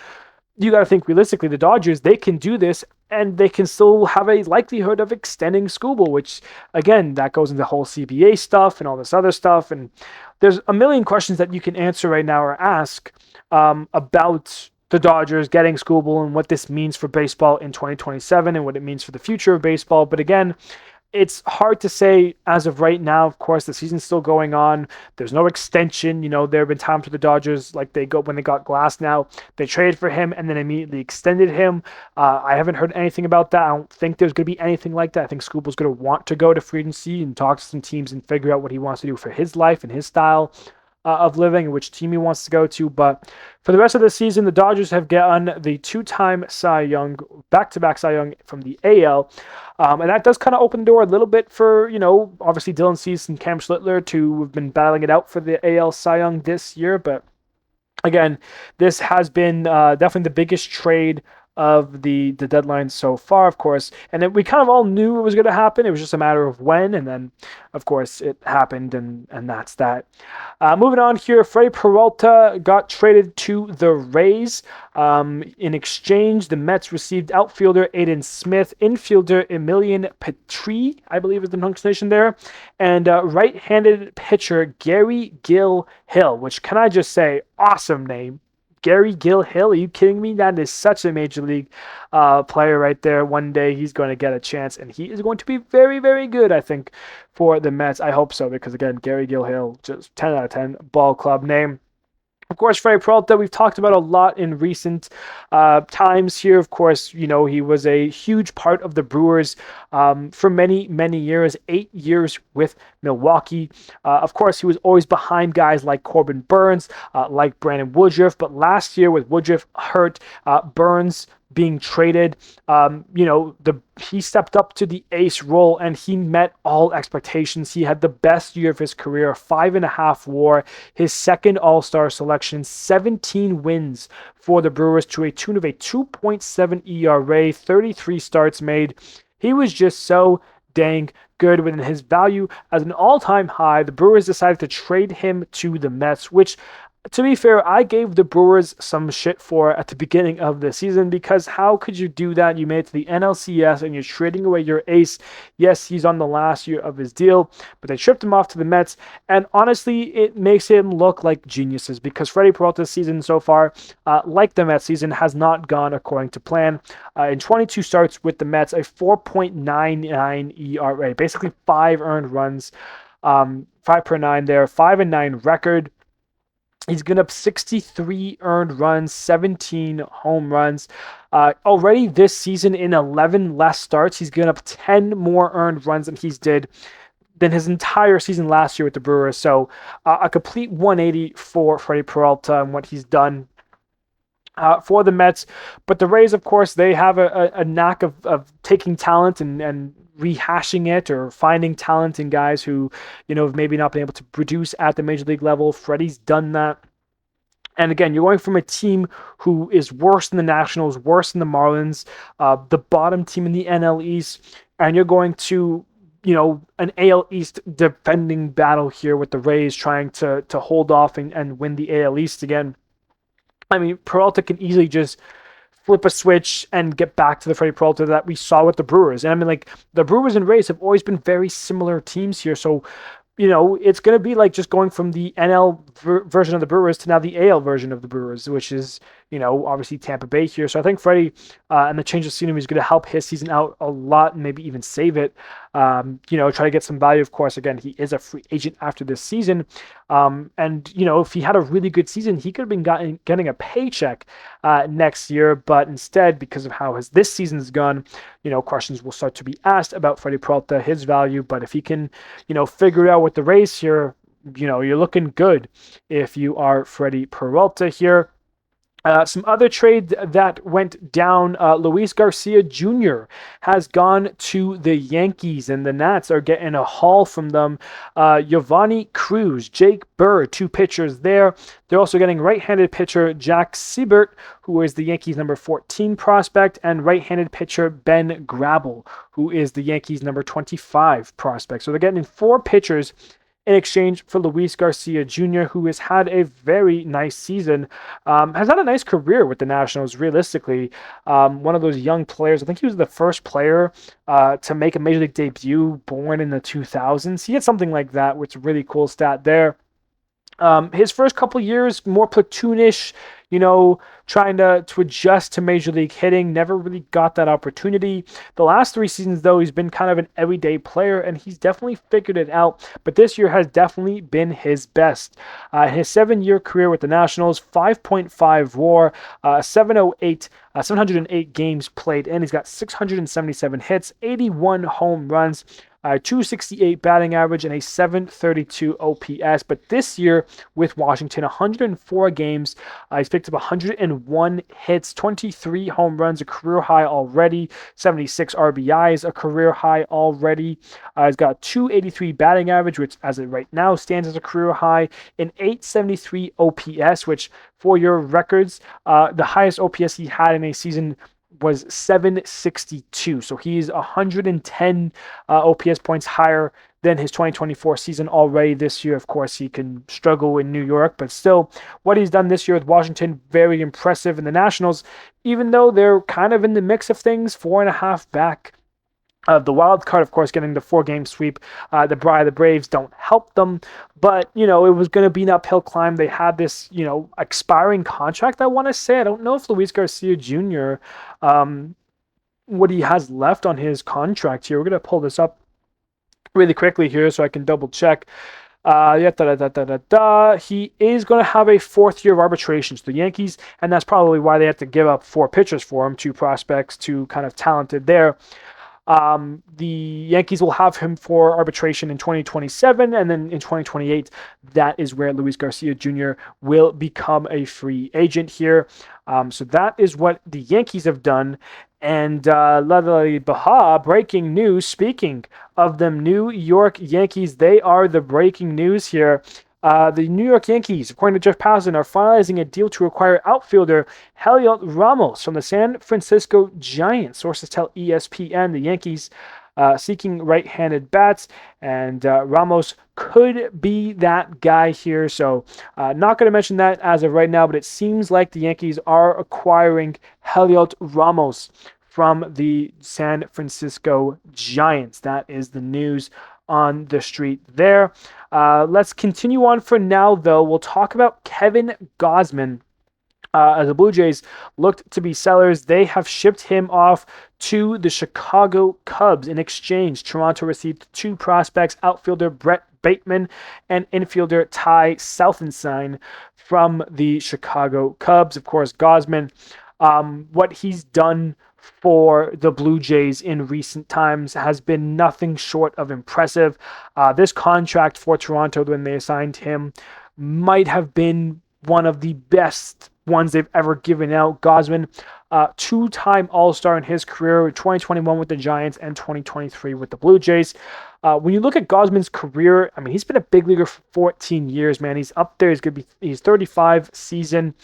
you got to think realistically, the Dodgers, they can do this and they can still have a likelihood of extending Skubal, which, again, that goes into the whole CBA stuff and all this other stuff. And there's a million questions that you can answer right now or ask about the Dodgers getting Skubal and what this means for baseball in 2027 and what it means for the future of baseball. But again, it's hard to say as of right now. Of course, the season's still going on. There's no extension. There have been times for the Dodgers, like when they got Glass now, they traded for him and then immediately extended him. I haven't heard anything about that. I don't think there's going to be anything like that. I think Skubal's going to want to go to free agency and talk to some teams and figure out what he wants to do for his life and his style of living and which team he wants to go to. But for the rest of the season, the Dodgers have gotten the two-time Cy Young, back-to-back Cy Young from the AL. And that does kind of open the door a little bit for, obviously Dylan Cease and Cam Schlittler to have been battling it out for the AL Cy Young this year. But again, this has been definitely the biggest trade of the deadline so far, of course. And we kind of all knew it was going to happen. It was just a matter of when. And then, of course, it happened, and that's that. Moving on here, Freddy Peralta got traded to the Rays. In exchange, the Mets received outfielder Aiden Smith, infielder Emilian Petrie, I believe is the pronunciation there, and right-handed pitcher Gary Gill Hill, which, can I just say, awesome name. Gary Gill Hill, are you kidding me? That is such a major league player right there. One day he's going to get a chance, and he is going to be very, very good, I think, for the Mets. I hope so, because, again, Gary Gill Hill, just 10 out of 10 ball club name. Of course, Freddy Peralta, we've talked about a lot in recent times here. Of course, he was a huge part of the Brewers for many, many years, 8 years with Milwaukee. Of course, he was always behind guys like Corbin Burns, like Brandon Woodruff. But last year with Woodruff hurt, Burns being traded, he stepped up to the ace role and he met all expectations. He had the best year of his career, 5.5 WAR, his second All-Star selection, 17 wins for the Brewers to a tune of a 2.7 ERA, 33 starts made. He was just so dang good. Within his value as an all-time high, the Brewers decided to trade him to the Mets, which, to be fair, I gave the Brewers some shit for at the beginning of the season, because how could you do that? You made it to the NLCS and you're trading away your ace. Yes, he's on the last year of his deal, but they shipped him off to the Mets, and honestly, it makes him look like geniuses, because Freddy Peralta's season so far, like the Mets season, has not gone according to plan. In 22 starts with the Mets, a 4.99 ERA, basically 5 earned runs, 5 per 9 there, 5-9 record. He's given up 63 earned runs, 17 home runs. Already this season, in 11 less starts, he's given up 10 more earned runs than his entire season last year with the Brewers. So a complete 180 for Freddy Peralta and what he's done for the Mets. But the Rays, of course, they have a knack of taking talent and rehashing it, or finding talent in guys who, have maybe not been able to produce at the major league level. Freddie's done that. And again, you're going from a team who is worse than the Nationals, worse than the Marlins, the bottom team in the NL East, and you're going to, an AL East defending battle here with the Rays trying to hold off and win the AL East again. I mean, Peralta can easily just flip a switch and get back to the Freddy Peralta that we saw with the Brewers. And I mean, the Brewers and Rays have always been very similar teams here. So, it's going to be like just going from the NL version of the Brewers to now the AL version of the Brewers, which is, obviously Tampa Bay here. So I think Freddy and the change of scenery is going to help his season out a lot and maybe even save it. Try to get some value. Of course, again, he is a free agent after this season. And if he had a really good season, he could have been getting a paycheck next year. But instead, because of how this season's gone, questions will start to be asked about Freddy Peralta, his value. But if he can, figure it out with the Rays here, you're looking good if you are Freddy Peralta here. Some other trades that went down. Luis Garcia Jr. has gone to the Yankees, and the Nats are getting a haul from them. Giovanni Cruz, Jake Burr, 2 pitchers there. They're also getting right-handed pitcher Jack Siebert, who is the Yankees' number 14 prospect, and right-handed pitcher Ben Grabel, who is the Yankees' number 25 prospect. So they're getting 4 pitchers in exchange for Luis Garcia Jr., who has had a very nice season, has had a nice career with the Nationals, realistically. One of those young players, I think he was the first player to make a Major League debut born in the 2000s. He had something like that, which is a really cool stat there. His first couple years, more platoonish, trying to adjust to Major League hitting, never really got that opportunity. The last 3 seasons, though, he's been kind of an everyday player, and he's definitely figured it out. But this year has definitely been his best. His 7-year career with the Nationals, 5.5 WAR, 708 games played in. He's got 677 hits, 81 home runs, 268 batting average, and a 732 OPS. But this year with Washington, 104 games, he's picked up 101 hits, 23 home runs, a career high already, 76 RBIs, a career high already. He's got 283 batting average, which as it right now stands as a career high, an 873 OPS, which for your records, the highest OPS he had in a season was 762. So he's 110 OPS points higher than his 2024 season already. This year, of course, he can struggle in New York, but still, what he's done this year with Washington, very impressive. In the Nationals, even though they're kind of in the mix of things, 4.5 back. The wild card, of course, getting the 4-game sweep. The Braves don't help them, but it was going to be an uphill climb. They had this, expiring contract. I want to say, I don't know if Luis Garcia Jr. What he has left on his contract here. We're going to pull this up really quickly here so I can double check. He is going to have a 4th year of arbitration to the Yankees, and that's probably why they had to give up 4 pitchers for him, 2 prospects, 2 kind of talented there. The Yankees will have him for arbitration in 2027, and then in 2028, that is where Luis Garcia Jr. will become a free agent here. So that is what the Yankees have done. And Baha, breaking news. Speaking of them New York Yankees, they are the breaking news here. The New York Yankees, according to Jeff Passan, are finalizing a deal to acquire outfielder Heliot Ramos from the San Francisco Giants. Sources tell ESPN the Yankees seeking right-handed bats, and Ramos could be that guy here. So not going to mention that as of right now, but it seems like the Yankees are acquiring Heliot Ramos from the San Francisco Giants. That is the news on the street there. Let's continue on for now, though. We'll talk about Kevin Gausman. As the Blue Jays looked to be sellers, they have shipped him off to the Chicago Cubs. In exchange, Toronto received 2 prospects, outfielder Brett Bateman and infielder Ty Southenstein from the Chicago Cubs. Of course, Gausman, what he's done for the Blue Jays in recent times has been nothing short of impressive. This contract for Toronto, when they assigned him, might have been one of the best ones they've ever given out. Gausman, 2-time All-Star in his career, 2021 with the Giants and 2023 with the Blue Jays. When you look at Gausman's career, I mean, he's been a big leaguer for 14 years, man. He's up there. He's 35 season.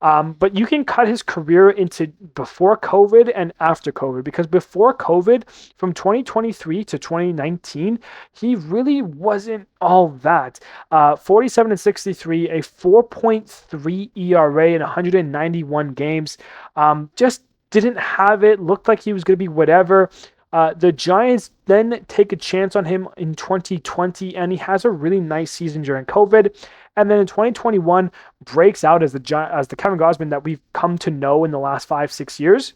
But you can cut his career into before COVID and after COVID, because before COVID, from 2023 to 2019, he really wasn't all that. 47 and 63, a 4.3 ERA in 191 games. Just didn't have it. Looked like he was going to be whatever. The Giants then take a chance on him in 2020, and he has a really nice season during COVID. And then in 2021, breaks out as the Kevin Gausman that we've come to know in the last 5-6 years.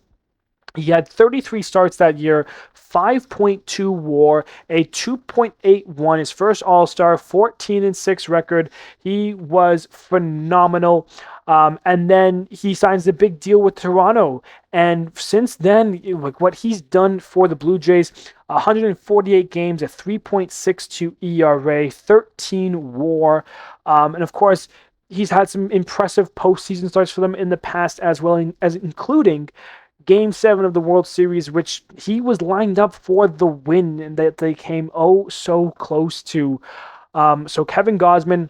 He had 33 starts that year, 5.2 WAR, a 2.81, his first All-Star, 14-6 record. He was phenomenal. And then he signs the big deal with Toronto. And since then, like what he's done for the Blue Jays, 148 games, a 3.62 ERA, 13 WAR. And of course, he's had some impressive postseason starts for them in the past as well, as including Game 7 of the World Series, which he was lined up for the win and that they came so close to. So Kevin Gausman,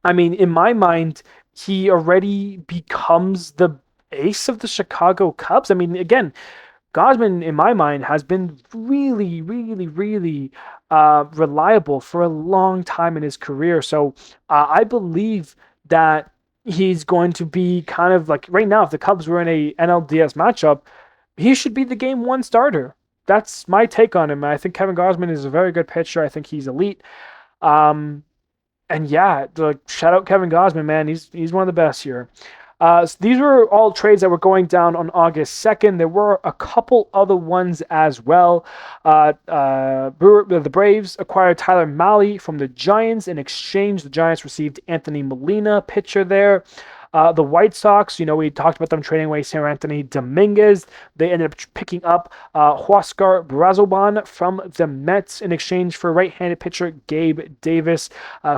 I mean, in my mind, he already becomes the ace of the Chicago Cubs. I mean, again, Gausman, in my mind, has been really, really, really reliable for a long time in his career. So I believe that he's going to be kind of like right now, if the Cubs were in a NLDS matchup, he should be the game one starter. That's my take on him. I think Kevin Gausman is a very good pitcher. I think he's elite. Um, and yeah, shout out Kevin Gausman, man. He's one of the best here. So these were all trades that were going down on August 2nd. There were a couple other ones as well. The Braves acquired Tyler Mahle from the Giants. In exchange, the Giants received Anthony Molina, pitcher there. The White Sox, we talked about them trading away Seranthony Dominguez. They ended up picking up Huascar Brazoban from the Mets in exchange for right-handed pitcher Gabe Davis,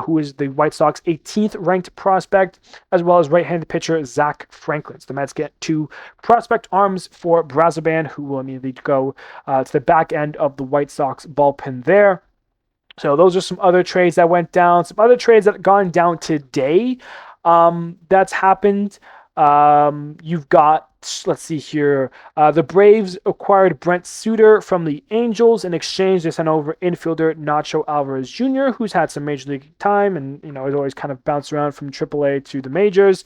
who is the White Sox 18th ranked prospect, as well as right-handed pitcher Zach Franklin. So the Mets get 2 prospect arms for Brazoban, who will immediately go to the back end of the White Sox bullpen there. So those are some other trades that went down. Some other trades that have gone down today. That's happened. You've got, let's see here, the Braves acquired Brent Suter from the Angels. In exchange, they sent over infielder Nacho Alvarez Jr., who's had some major league time and, has always kind of bounced around from AAA to the majors.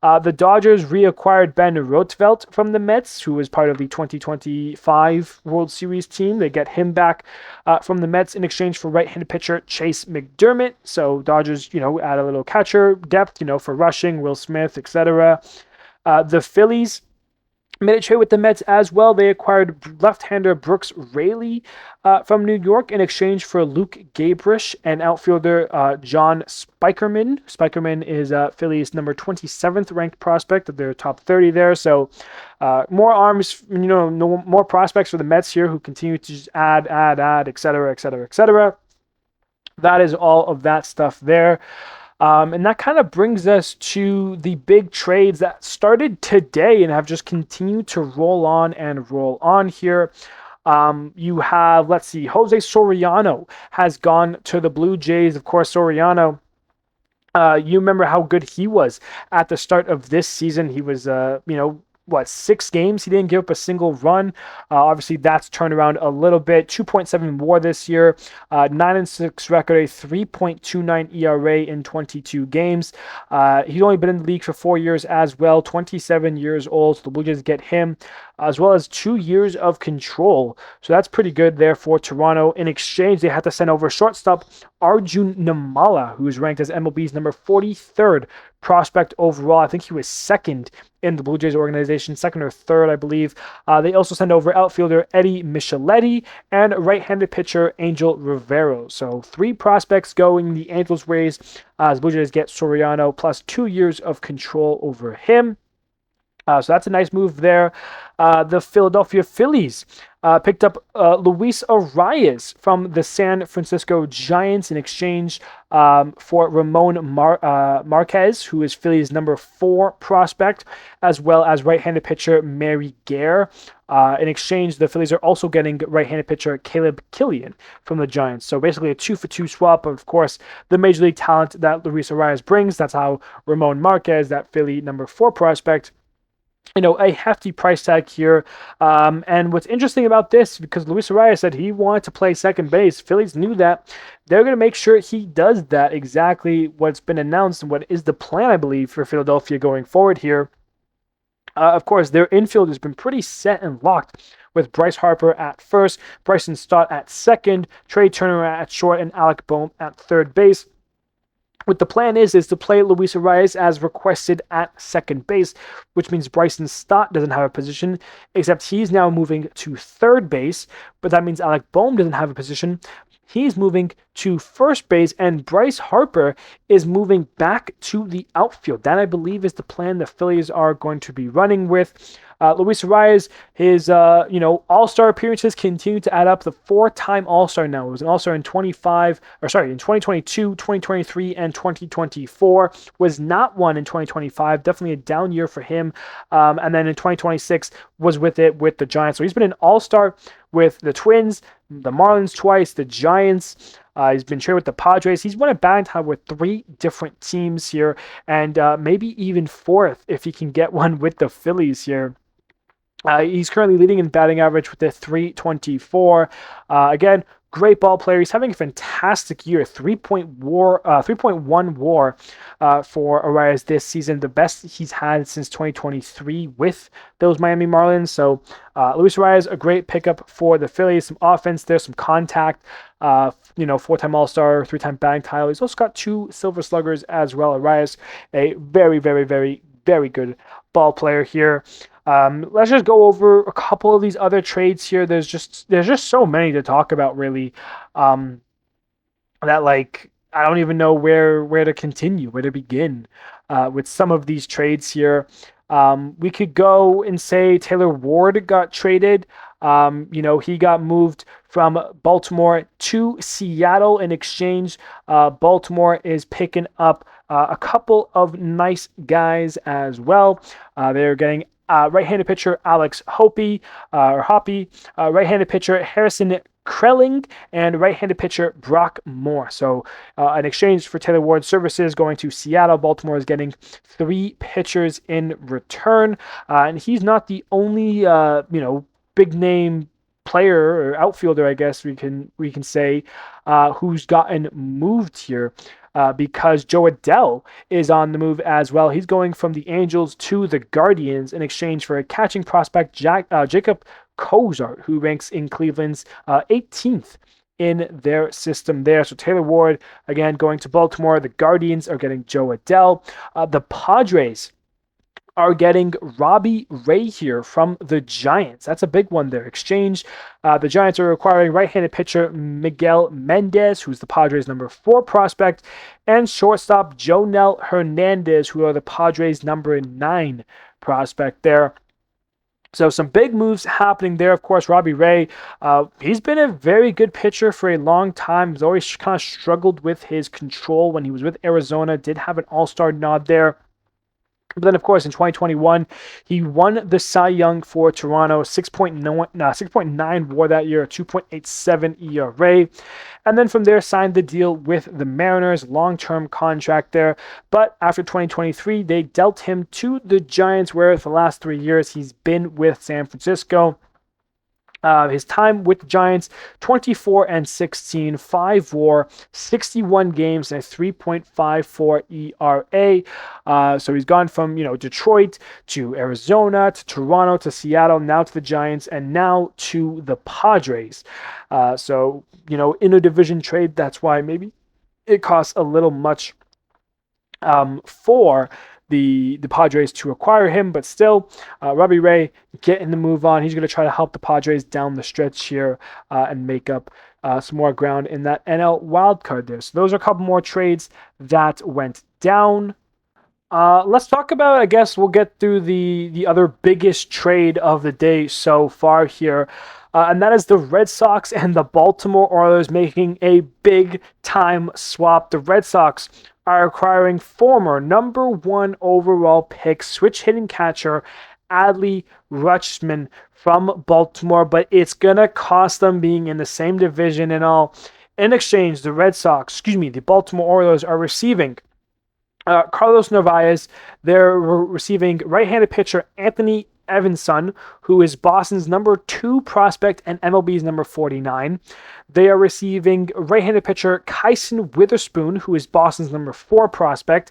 The Dodgers reacquired Ben Roosevelt from the Mets, who was part of the 2025 World Series team. They get him back from the Mets in exchange for right-handed pitcher Chase McDermott. So Dodgers, add a little catcher depth, for rushing, Will Smith, etc. The Phillies made a trade with the Mets as well. They acquired left-hander Brooks Raley from New York in exchange for Luke Gabrish and outfielder John Spikerman. Spikerman is Phillies' number 27th ranked prospect of their top 30 there. So more arms, more prospects for the Mets here who continue to just add, etc., etc., etc. That is all of that stuff there. And that kind of brings us to the big trades that started today and have just continued to roll on here. You have, let's see, Jose Soriano has gone to the Blue Jays. Of course, Soriano, you remember how good he was at the start of this season. He was, 6 games? He didn't give up a single run. Obviously, that's turned around a little bit. 2.7 WAR this year, 9-6 record, a 3.29 ERA in 22 games. He's only been in the league for 4 years as well, 27 years old. So the Blue Jays get him, as well as 2 years of control. So that's pretty good there for Toronto. In exchange, they had to send over shortstop Arjun Namala, who is ranked as MLB's number 43rd prospect overall. I think he was second in the Blue Jays organization, second or third, I believe. They also sent over outfielder Eddie Micheletti and right-handed pitcher Angel Rivero. So 3 prospects going the Angels' ways as Blue Jays get Soriano plus 2 years of control over him. So that's a nice move there. The Philadelphia Phillies picked up Luis Arraez from the San Francisco Giants in exchange for Ramon Marquez, who is Phillies' number 4 prospect, as well as right-handed pitcher Mary Gare. In exchange, the Phillies are also getting right-handed pitcher Caleb Killian from the Giants. So basically a 2-for-2 swap. Of course, the major league talent that Luis Arraez brings, that's how Ramon Marquez, that Philly number 4 prospect, a hefty price tag here. And what's interesting about this, because Luis Arraez said he wanted to play second base, Phillies knew that. They're going to make sure he does that, exactly what's been announced and what is the plan, I believe, for Philadelphia going forward here. Of course, their infield has been pretty set and locked with Bryce Harper at first, Bryson Stott at second, Trey Turner at short, and Alec Bohm at third base. What the plan is to play Luis Arraez as requested at second base, which means Bryson Stott doesn't have a position, except he's now moving to third base, but that means Alec Bohm doesn't have a position. He's moving to first base, and Bryce Harper is moving back to the outfield. That, I believe, is the plan the Phillies are going to be running with. Luis Arraez, his all-star appearances continue to add up. The 4-time all-star now. It was an all-star in 2022, 2023, and 2024. Was not one in 2025. Definitely a down year for him. And then in 2026 was with the Giants. So he's been an all-star with the Twins, the Marlins twice, the Giants. He's been traded with the Padres. He's won a batting title with 3 different teams here, and maybe even 4th if he can get one with the Phillies here. He's currently leading in batting average with a 324. Again, great ball player. He's having a fantastic year. 3.1 WAR for Arraez this season, the best he's had since 2023 with those Miami Marlins. So Luis Arraez, a great pickup for the Phillies. Some offense there, some contact. Four-time All-Star, three-time batting title. He's also got 2 Silver Sluggers as well. Arraez, a very, very, very, very good ball player here. Let's just go over a couple of these other trades here. There's just so many to talk about, really. That I don't even know where to continue, where to begin with some of these trades here. We could go and say Taylor Ward got traded. He got moved from Baltimore to Seattle in exchange. Baltimore is picking up a couple of nice guys as well. They're getting right-handed pitcher Alex Hoppy, right-handed pitcher Harrison Krelling, and right-handed pitcher Brock Moore. So in exchange for Taylor Ward's services going to Seattle, Baltimore is getting 3 pitchers in return. And he's not the only, big-name player or outfielder, I guess we can say, who's gotten moved here. Because Joe Adell is on the move as well. He's going from the Angels to the Guardians in exchange for a catching prospect, Jacob Cozart, who ranks in Cleveland's 18th in their system there. So Taylor Ward, again, going to Baltimore. The Guardians are getting Joe Adell. The Padres are getting Robbie Ray here from the Giants. That's a big one there. Exchange. The Giants are acquiring right-handed pitcher Miguel Mendez, who's the Padres' number 4 prospect, and shortstop Jonel Hernandez, who are the Padres' number 9 prospect there. So some big moves happening there. Of course, Robbie Ray, he's been a very good pitcher for a long time. He's always kind of struggled with his control when he was with Arizona. Did have an all-star nod there. But then, of course, in 2021, he won the Cy Young for Toronto, 6.9 WAR that year, 2.87 ERA. And then from there, signed the deal with the Mariners, long-term contract there. But after 2023, they dealt him to the Giants, where for the last 3 years, he's been with San Francisco. His time with the Giants, 24-16, 5 WAR, 61 games, and a 3.54 ERA. So he's gone from Detroit to Arizona to Toronto to Seattle, now to the Giants, and now to the Padres. In a division trade, that's why maybe it costs a little much for the Padres to acquire him, but still, Robbie Ray getting the move on. He's going to try to help the Padres down the stretch here and make up some more ground in that NL wildcard there. So those are a couple more trades that went down. Let's talk about, I guess we'll get through the other biggest trade of the day so far here. And that is the Red Sox and the Baltimore Orioles making a big-time swap. The Red Sox are acquiring former number 1 overall pick, switch-hitting catcher Adley Rutschman from Baltimore, but it's going to cost them being in the same division and all. In exchange, the Baltimore Orioles are receiving Carlos Narvaez. They're receiving right-handed pitcher Anthony Evanson, who is Boston's number 2 prospect and MLB's number 49. They are receiving right-handed pitcher Kyson Witherspoon, who is Boston's number 4 prospect,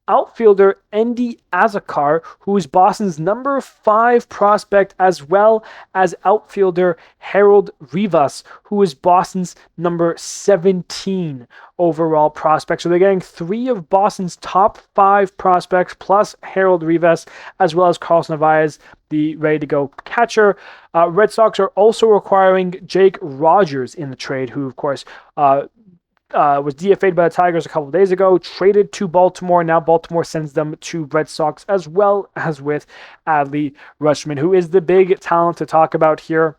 outfielder Endy Azakar, who is Boston's number 5 prospect, as well as outfielder Harold Rivas, who is Boston's number 17 overall prospect. So they're getting 3 of Boston's top 5 prospects, plus Harold Rivas, as well as Carlos Narvaez, the ready-to-go catcher. Red Sox are also acquiring Jake Rogers in the trade, who, of course, was DFA'd by the Tigers a couple of days ago, traded to Baltimore. Now Baltimore sends them to Red Sox, as well as with Adley Rutschman, who is the big talent to talk about here.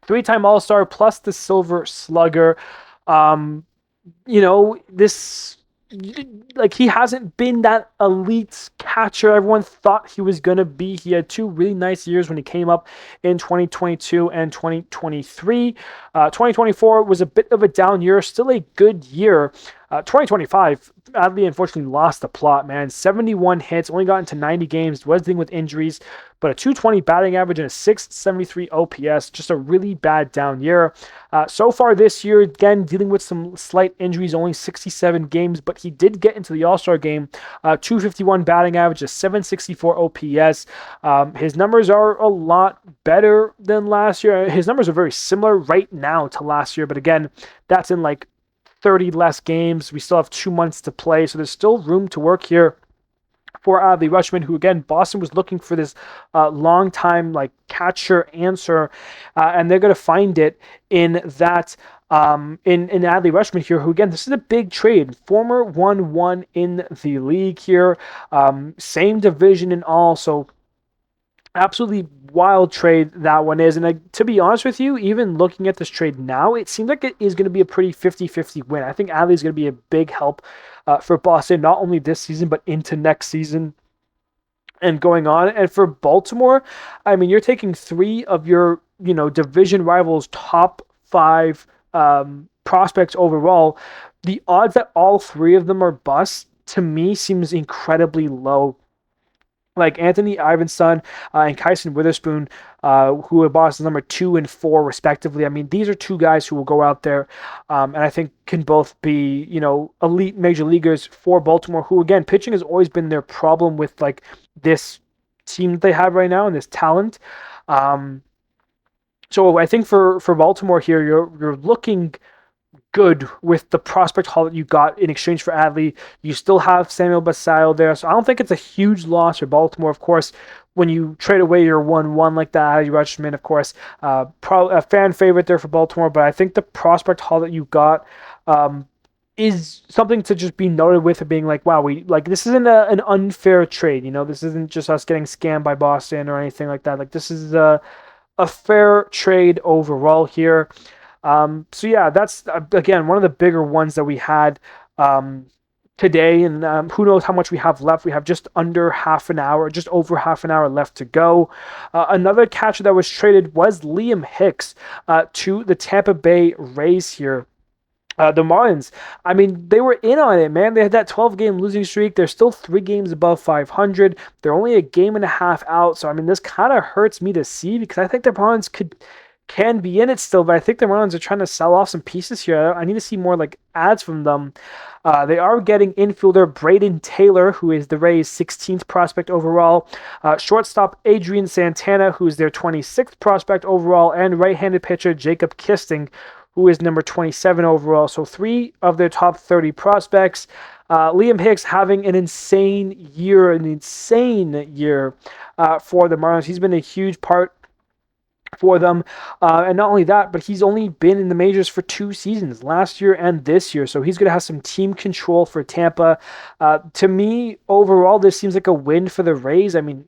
3-time All-Star plus the Silver Slugger. He hasn't been that elite catcher everyone thought he was going to be. He had 2 really nice years when he came up in 2022 and 2023. 2024 was a bit of a down year, still a good year. 2025, Adley unfortunately lost the plot, man. 71 hits, only got into 90 games, was dealing with injuries, but a 220 batting average and a 673 OPS, just a really bad down year. So far this year, again, dealing with some slight injuries, only 67 games, but he did get into the All-Star game. 251 batting average, a 764 OPS. His numbers are a lot better than last year. His numbers are very similar right now to last year, but again, that's in like 30 less games. We still have 2 months to play, so there's still room to work here for Adley Rutschman, who again, Boston was looking for this long time like catcher answer, and they're going to find it in that in Adley Rutschman here, who again, this is a big trade. Former 1-1 in the league here, same division and all, so absolutely wild trade that one is. And to be honest with you, even looking at this trade now, it seems like it is going to be a pretty 50-50 win. I think Adley is going to be a big help for Boston, not only this season, but into next season and going on. And for Baltimore, I mean, you're taking 3 of your, division rivals' top 5 prospects overall. The odds that all 3 of them are busts, to me, seems incredibly low. Like Anthony Iverson and Kyson Witherspoon, who are Boston's number 2 and 4 respectively. I mean, these are 2 guys who will go out there and I think can both be, elite major leaguers for Baltimore, who again, pitching has always been their problem with like this team that they have right now and this talent. So I think for Baltimore here, you're looking good with the prospect haul that you got in exchange for Adley. You still have Samuel Basallo there, so I don't think it's a huge loss for Baltimore. Of course, when you trade away your 1-1 like that, Adley Rutschman, of course, probably a fan favorite there for Baltimore, but I think the prospect haul that you got is something to just be noted with, being like, wow, this isn't an unfair trade. This isn't just us getting scammed by Boston or anything like that. Like, this is a fair trade overall here. So yeah, that's again one of the bigger ones that we had today, and who knows how much we have left. We have just under half an hour, just over half an hour left to go. Another catcher that was traded was Liam Hicks to the Tampa Bay Rays here. The Marlins, I mean, they were in on it, man. They had that 12-game losing streak. They're still 3 games above 500. They're only a game and a half out. So, I mean, this kind of hurts me to see because I think the Marlins can be in it still, but I think the Marlins are trying to sell off some pieces here. I need to see more like ads from them. They are getting infielder Braden Taylor, who is the Rays' 16th prospect overall, shortstop Adrian Santana, who is their 26th prospect overall, and right-handed pitcher Jacob Kisting, who is number 27 overall. So 3 of their top 30 prospects. Liam Hicks having an insane year for the Marlins. He's been a huge part for them, and not only that, but he's only been in the majors for 2 seasons, last year and this year, so he's going to have some team control for Tampa. To me, overall, this seems like a win for the Rays. I mean,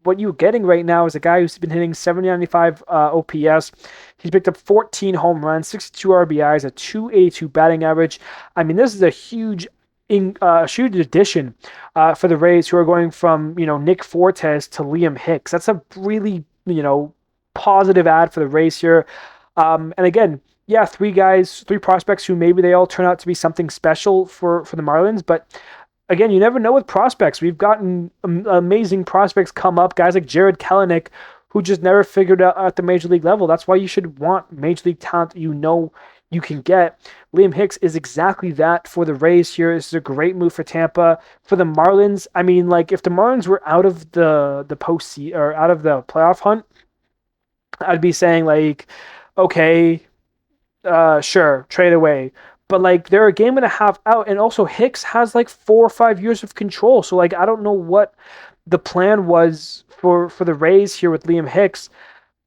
what you're getting right now is a guy who's been hitting 795 OPS. He's picked up 14 home runs, 62 RBIs, a 282 batting average. I mean, this is a huge addition for the Rays, who are going from Nick Fortes to Liam Hicks. That's a really positive ad for the Rays here. And again, yeah, 3 prospects who maybe they all turn out to be something special for the Marlins, but again, you never know with prospects. We've gotten amazing prospects come up, guys like Jared Kelenic, who just never figured out at the major league level. That's why you should want major league talent that you can get. Liam Hicks is exactly that for the Rays here. This is a great move for Tampa. For the Marlins, I mean, like, if the Marlins were out of the postseason or out of the playoff hunt, I'd be saying, like, okay, sure, trade away. But, like, they're a game and a half out, and also Hicks has, like, 4 or 5 years of control. So, like, I don't know what the plan was for the Rays here with Liam Hicks,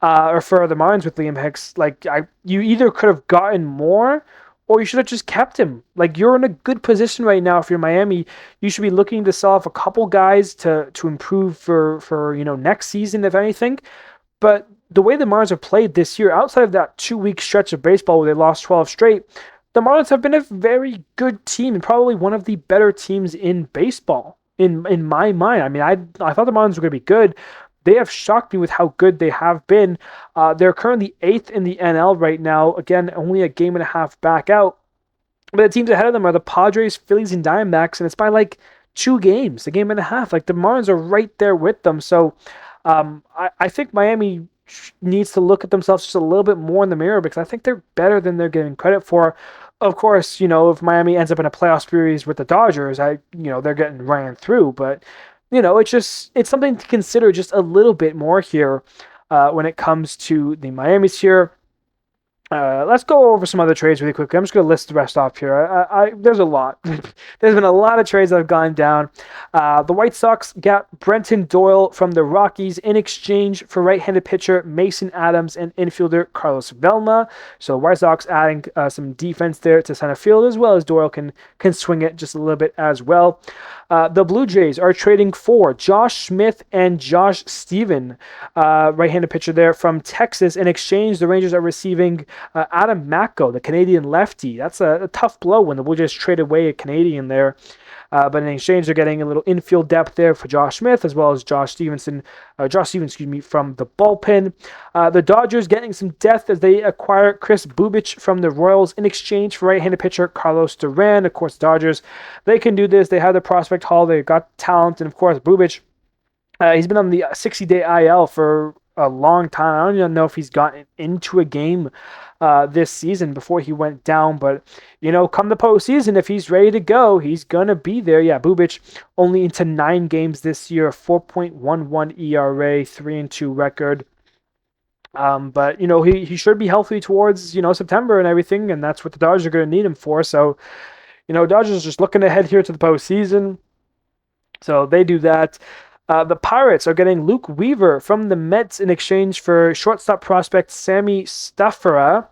or for the Marlins with Liam Hicks. Like, you either could have gotten more, or you should have just kept him. Like, you're in a good position right now. If you're Miami, you should be looking to sell off a couple guys to improve for next season, if anything. But the way the Marlins have played this year, outside of that 2-week stretch of baseball where they lost 12 straight, the Marlins have been a very good team and probably one of the better teams in baseball, in my mind. I mean, I thought the Marlins were going to be good. They have shocked me with how good they have been. They're currently 8th in the NL right now. Again, only a game and a half back out. But the teams ahead of them are the Padres, Phillies, and Diamondbacks, and it's by like 2 games, a game and a half. Like the Marlins are right there with them. So I think Miami needs to look at themselves just a little bit more in the mirror because I think they're better than they're giving credit for. Of course, if Miami ends up in a playoff series with the Dodgers, they're getting ran through. But it's something to consider just a little bit more here when it comes to the Miami's here. Let's go over some other trades really quickly. I'm just going to list the rest off here. There's a lot. There's been a lot of trades that have gone down. The White Sox got Brenton Doyle from the Rockies in exchange for right-handed pitcher Mason Adams and infielder Carlos Velma. So the White Sox adding some defense there to center field, as well as Doyle can swing it just a little bit as well. The Blue Jays are trading for Josh Smith and Josh Steven, right-handed pitcher there from Texas. In exchange, the Rangers are receiving Adam Macko, the Canadian lefty. That's a tough blow when the Blue Jays trade away a Canadian there. But in exchange, they're getting a little infield depth there for Josh Smith, as well as Josh Stevens, from the bullpen. The Dodgers getting some depth as they acquire Chris Bubich from the Royals in exchange for right-handed pitcher Carlos Duran. Of course, the Dodgers, they can do this. They have the prospect haul. They've got talent. And, of course, Bubich, he's been on the 60-day IL for a long time. I don't even know if he's gotten into a game this season before he went down, but come the postseason, if he's ready to go, he's gonna be there. Yeah, Bubich only into 9 games this year, 4.11 ERA, 3-2 record. But he should be healthy towards September and everything, and that's what the Dodgers are gonna need him for. So Dodgers are just looking ahead here to the postseason, so they do that. The Pirates are getting Luke Weaver from the Mets in exchange for shortstop prospect Sammy Staffora,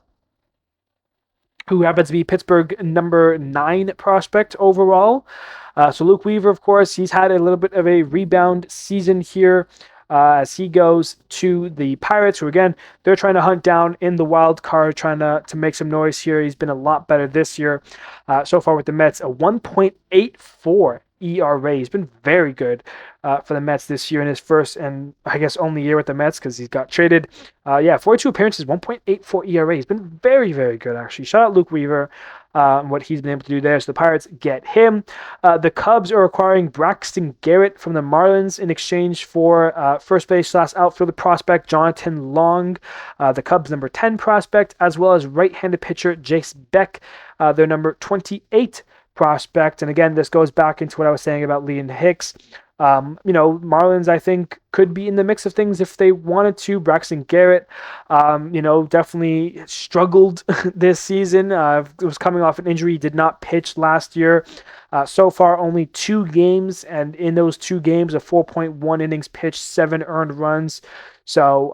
who happens to be Pittsburgh number 9 prospect overall. So Luke Weaver, of course, he's had a little bit of a rebound season here as he goes to the Pirates, who, again, they're trying to hunt down in the wild card, trying to make some noise here. He's been a lot better this year so far with the Mets, a 1.84 ERA. He's been very good for the Mets this year in his first and I guess only year with the Mets because he's got traded. 42 appearances, 1.84 ERA. He's been very, very good, actually. Shout out Luke Weaver and what he's been able to do there. So the Pirates get him. The Cubs are acquiring Braxton Garrett from the Marlins in exchange for first base / outfielder prospect Jonathan Long, the Cubs number 10 prospect, as well as right-handed pitcher Jace Beck, their number 28 prospect. And again, this goes back into what I was saying about Lee and Hicks. Marlins, I think, could be in the mix of things if they wanted to. Braxton Garrett, definitely struggled this season. Was coming off an injury, did not pitch last year. So far, only 2 games, and in those 2 games, a 4.1 innings pitched, 7 earned runs. So,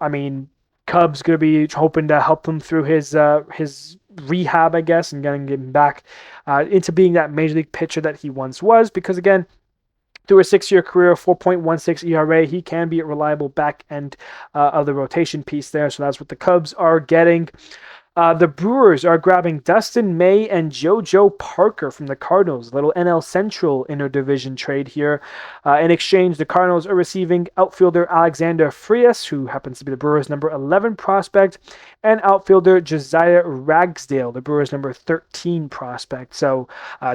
Cubs going to be hoping to help him through his rehab, I guess, and getting him back into being that major league pitcher that he once was. Because again, through a 6-year career, 4.16 ERA, he can be a reliable back end of the rotation piece there. So that's what the Cubs are getting. The Brewers are grabbing Dustin May and JoJo Parker from the Cardinals. A little NL Central interdivision trade here. In exchange, the Cardinals are receiving outfielder Alexander Frias, who happens to be the Brewers' number 11 prospect, and outfielder Josiah Ragsdale, the Brewers' number 13 prospect. So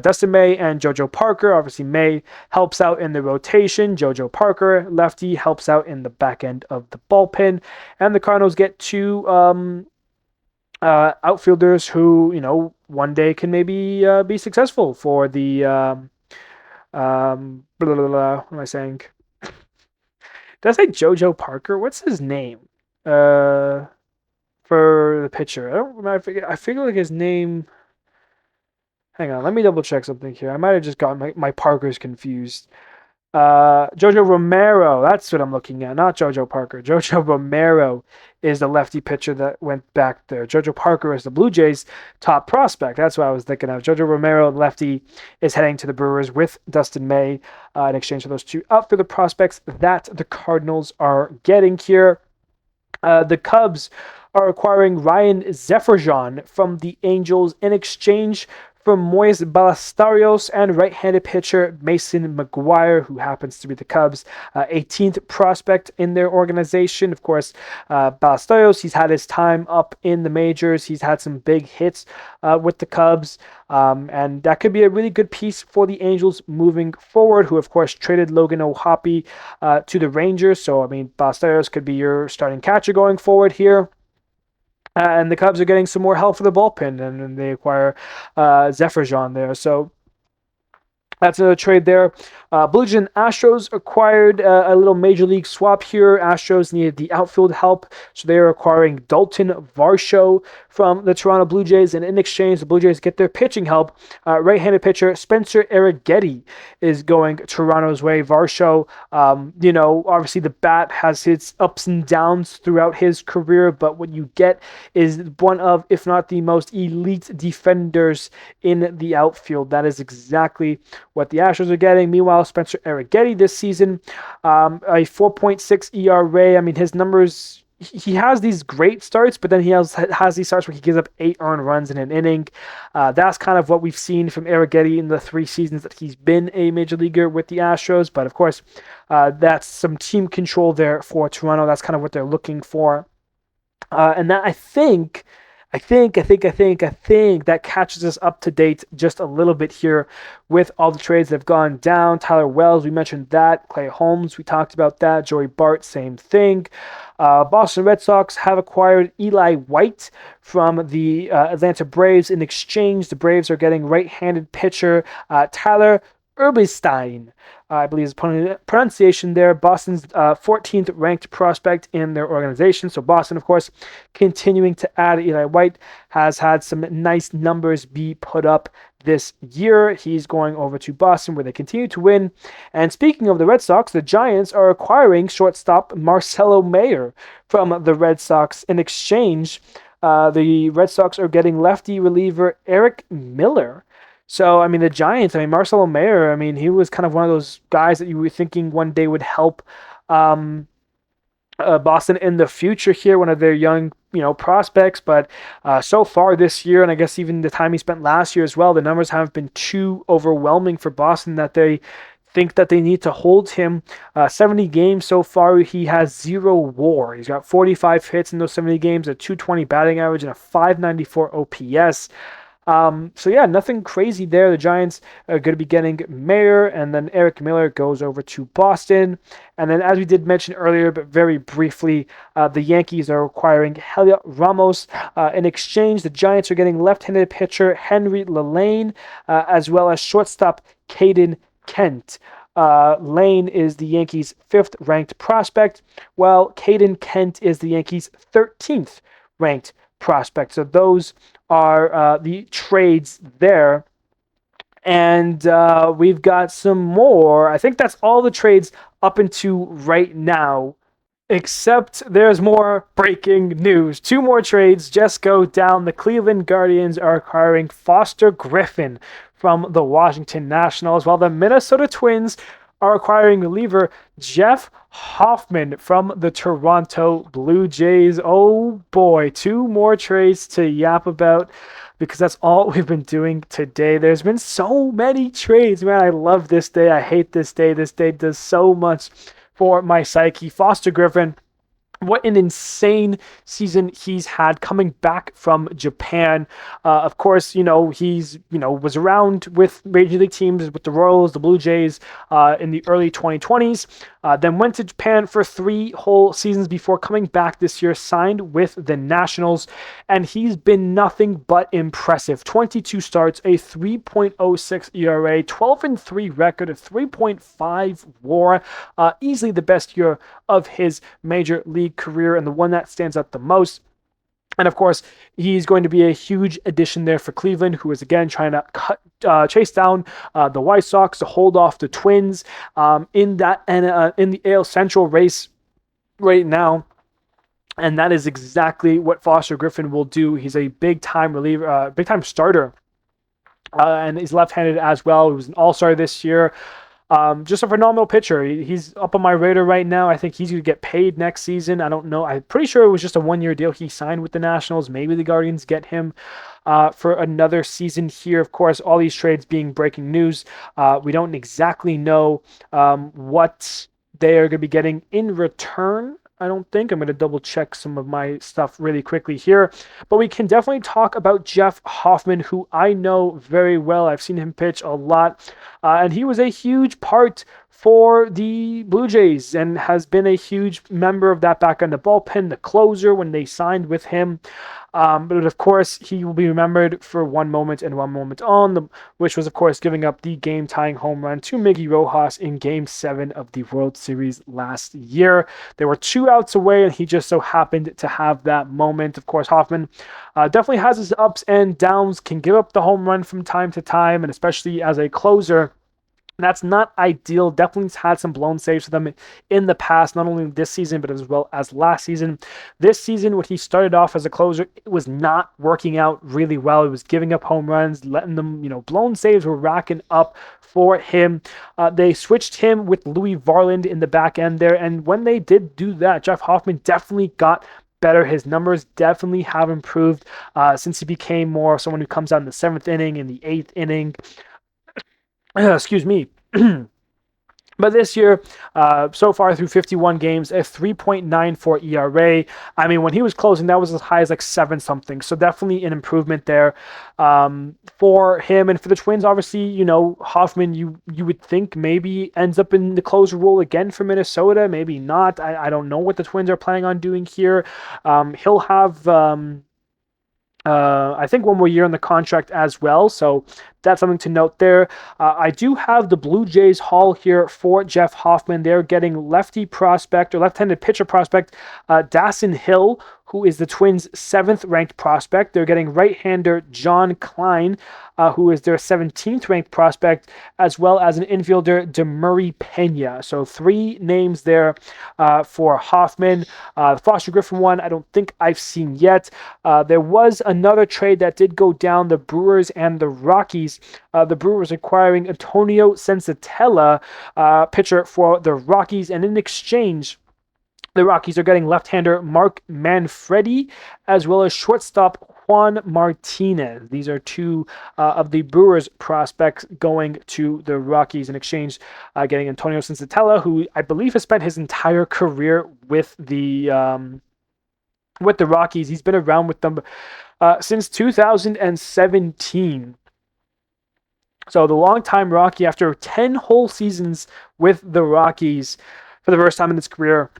Dustin May and JoJo Parker. Obviously, May helps out in the rotation. JoJo Parker, lefty, helps out in the back end of the bullpen. And the Cardinals get 2... outfielders who, one day can maybe be successful for the what am I saying? Did I say JoJo Parker? What's his name? For the pitcher. I don't remember. I figure like his name. Hang on, let me double check something here. I might have just got my Parkers confused. Jojo Romero, that's what I'm looking at, not JoJo Parker. JoJo Romero is the lefty pitcher that went back there. JoJo Parker is the Blue Jays' top prospect. That's what I was thinking of. JoJo Romero, lefty, is heading to the Brewers with Dustin May in exchange for those 2 outfielder prospects that the Cardinals are getting here. The Cubs are acquiring Ryan Zefferjan from the Angels in exchange from Moise Ballesteros, and right-handed pitcher Mason McGuire, who happens to be the Cubs' 18th prospect in their organization. Of course, Ballesteros, he's had his time up in the majors. He's had some big hits with the Cubs, and that could be a really good piece for the Angels moving forward, who, of course, traded Logan O'Hoppe to the Rangers. So, I mean, Ballesteros could be your starting catcher going forward here. And the Cubs are getting some more help for the bullpen, and they acquire Zephyr there. So that's another trade there. Blue Jays and Astros acquired a little major league swap here. Astros needed the outfield help, so they are acquiring Dalton Varsho from the Toronto Blue Jays, and in exchange, the Blue Jays get their pitching help. Right-handed pitcher Spencer Arrighetti is going Toronto's way. Varsho, obviously the bat has its ups and downs throughout his career, but what you get is one of, if not the most elite defenders in the outfield. That is exactly what the Astros are getting. Meanwhile, Spencer Arrighetti this season, a 4.6 ERA. I mean, his numbers, he has these great starts, but then he has these starts where he gives up 8 earned runs in an inning. That's kind of what we've seen from Arrighetti in the 3 seasons that he's been a major leaguer with the Astros. But of course, that's some team control there for Toronto. That's kind of what they're looking for. And that I think that catches us up to date just a little bit here with all the trades that have gone down. Tyler Wells, we mentioned that. Clay Holmes, we talked about that. Joey Bart, same thing. Boston Red Sox have acquired Eli White from the Atlanta Braves. In exchange, the Braves are getting right-handed pitcher Tyler Erbestein, I believe is pronunciation there. Boston's 14th ranked prospect in their organization. So Boston, of course, continuing to add. Eli White has had some nice numbers be put up this year. He's going over to Boston, where they continue to win. And speaking of the Red Sox, the Giants are acquiring shortstop Marcelo Mayer from the Red Sox. In exchange, the Red Sox are getting lefty reliever Eric Miller. So, I mean, the Giants, Marcelo Mayer, he was kind of one of those guys that you were thinking one day would help Boston in the future here, one of their young, prospects. But so far this year, and I guess even the time he spent last year as well, the numbers haven't been too overwhelming for Boston that they think that they need to hold him. 70 games so far, he has 0 WAR. He's got 45 hits in those 70 games, a 220 batting average, and a 594 OPS. So yeah, nothing crazy there. The Giants are going to be getting Mayer, and then Eric Miller goes over to Boston. And then, as we did mention earlier, but very briefly, the Yankees are acquiring Heliot Ramos. In exchange, the Giants are getting left-handed pitcher Henry Lane, as well as shortstop Caden Kent. Lane is the Yankees' 5th ranked prospect, while Caden Kent is the Yankees' 13th ranked prospect. So those are the trades there. And we've got some more. I think that's all the trades up into right now, except there's more breaking news. 2 more trades just go down. The Cleveland Guardians are acquiring Foster Griffin from the Washington Nationals, while the Minnesota Twins are acquiring reliever Jeff Hoffman from the Toronto Blue Jays. Oh boy, 2 more trades to yap about, because that's all we've been doing today. There's been so many trades, man. I love this day. I hate this day. This day does so much for my psyche. Foster Griffin, what an insane season he's had coming back from Japan. Of course, he's, was around with major league teams, with the Royals, the Blue Jays, in the early 2020s. Then went to Japan for 3 whole seasons before coming back this year, signed with the Nationals, and he's been nothing but impressive. 22 starts, a 3.06 ERA, 12-3 record, a 3.5 WAR, easily the best year of his major league career and the one that stands out the most. And of course, he's going to be a huge addition there for Cleveland, who is again trying to chase down the White Sox to hold off the Twins in the AL Central race right now. And that is exactly what Foster Griffin will do. He's a big-time reliever, big-time starter, and he's left-handed as well. He was an all-star this year. Just a phenomenal pitcher. He's up on my radar right now. I think he's going to get paid next season. I don't know. I'm pretty sure it was just a 1-year deal he signed with the Nationals. Maybe the Guardians get him for another season here. Of course, all these trades being breaking news. We don't exactly know what they are going to be getting in return. I don't think. I'm going to double check some of my stuff really quickly here. But we can definitely talk about Jeff Hoffman, who I know very well. I've seen him pitch a lot. And he was a huge part for the Blue Jays and has been a huge member of that back on the bullpen, the closer when they signed with him. But of course, he will be remembered for one moment and one moment on, which was, of course, giving up the game-tying home run to Miggy Rojas in Game 7 of the World Series last year. They were 2 outs away, and he just so happened to have that moment. Of course, Hoffman definitely has his ups and downs, can give up the home run from time to time, and especially as a closer, that's not ideal. Definitely had some blown saves for them in the past, not only this season, but as well as last season. This season, when he started off as a closer, it was not working out really well. He was giving up home runs, letting them, blown saves were racking up for him. They switched him with Louis Varland in the back end there, and when they did do that, Jeff Hoffman definitely got better. His numbers definitely have improved since he became more someone who comes out in the 7th inning, in the 8th inning. Excuse me. But this year, so far through 51 games, a 3.94 ERA. I mean, when he was closing, that was as high as like 7-something. So definitely an improvement there for him. And for the Twins, obviously, Hoffman, you would think maybe ends up in the closer role again for Minnesota. Maybe not. I don't know what the Twins are planning on doing here. He'll have... I think 1 more year on the contract as well, so that's something to note there. I do have the Blue Jays haul here for Jeff Hoffman. They're getting left-handed pitcher prospect, Dason Hill, who is the Twins' 7th ranked prospect. They're getting right-hander John Klein, who is their 17th ranked prospect, as well as an infielder, Demurray Pena. So 3 names there for Hoffman. The Foster Griffin one, I don't think I've seen yet. There was another trade that did go down, the Brewers and the Rockies. The Brewers acquiring Antonio Sensatella, pitcher for the Rockies, and in exchange, the Rockies are getting left-hander Mark Manfredi, as well as shortstop Juan Martinez. These are 2 of the Brewers prospects going to the Rockies in exchange, getting Antonio Sensatella, who I believe has spent his entire career with the Rockies. He's been around with them since 2017. So the longtime Rocky, after 10 whole seasons with the Rockies for the first time in his career,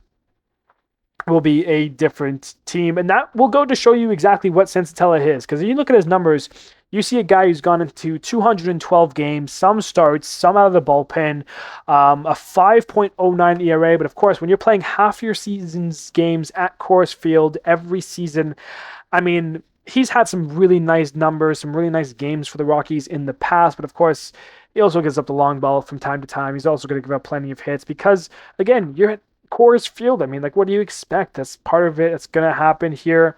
will be a different team. And that will go to show you exactly what Sensatella is. Because if you look at his numbers, you see a guy who's gone into 212 games, some starts, some out of the bullpen, a 5.09 ERA. But of course, when you're playing half your season's games at Coors Field every season, I mean, he's had some really nice numbers, some really nice games for the Rockies in the past. But of course, he also gives up the long ball from time to time. He's also going to give up plenty of hits because, again, you're at Coors Field. I mean, what do you expect? That's part of it. It's going to happen here.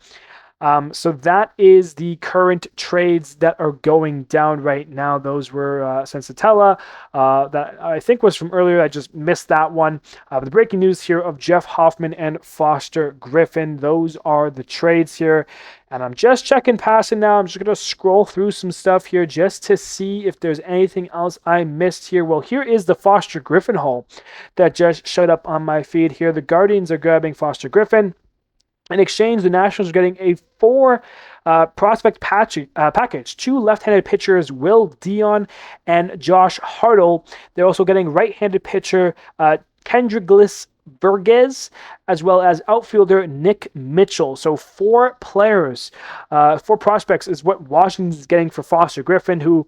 So that is the current trades that are going down right now. Those were Sensatella, that I think was from earlier. I just missed that one. The breaking news here of Jeff Hoffman and Foster Griffin. Those are the trades here. And I'm just checking past it now. I'm just going to scroll through some stuff here just to see if there's anything else I missed here. Well, here is the Foster Griffin haul that just showed up on my feed here. The Guardians are grabbing Foster Griffin. In exchange, the Nationals are getting a 4 prospect package. 2 left-handed pitchers, Will Dion and Josh Hartle. They're also getting right-handed pitcher Kendriglis Verges, as well as outfielder Nick Mitchell. So 4 players, 4 prospects is what Washington's getting for Foster Griffin, who,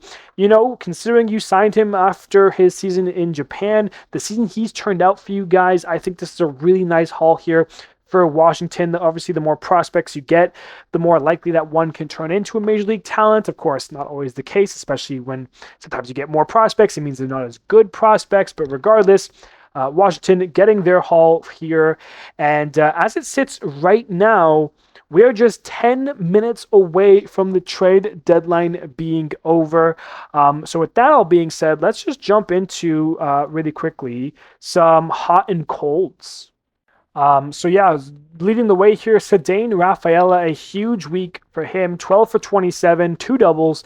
considering you signed him after his season in Japan, the season he's turned out for you guys, I think this is a really nice haul here for Washington. Obviously, the more prospects you get, the more likely that one can turn into a major league talent. Of course, not always the case, especially when sometimes you get more prospects. It means they're not as good prospects, but regardless, Washington getting their haul here. And as it sits right now, we are just 10 minutes away from the trade deadline being over. So with that all being said, let's just jump into, really quickly, some hot and colds. So yeah, leading the way here, Cedane Rafaela, a huge week for him. 12 for 27, two doubles,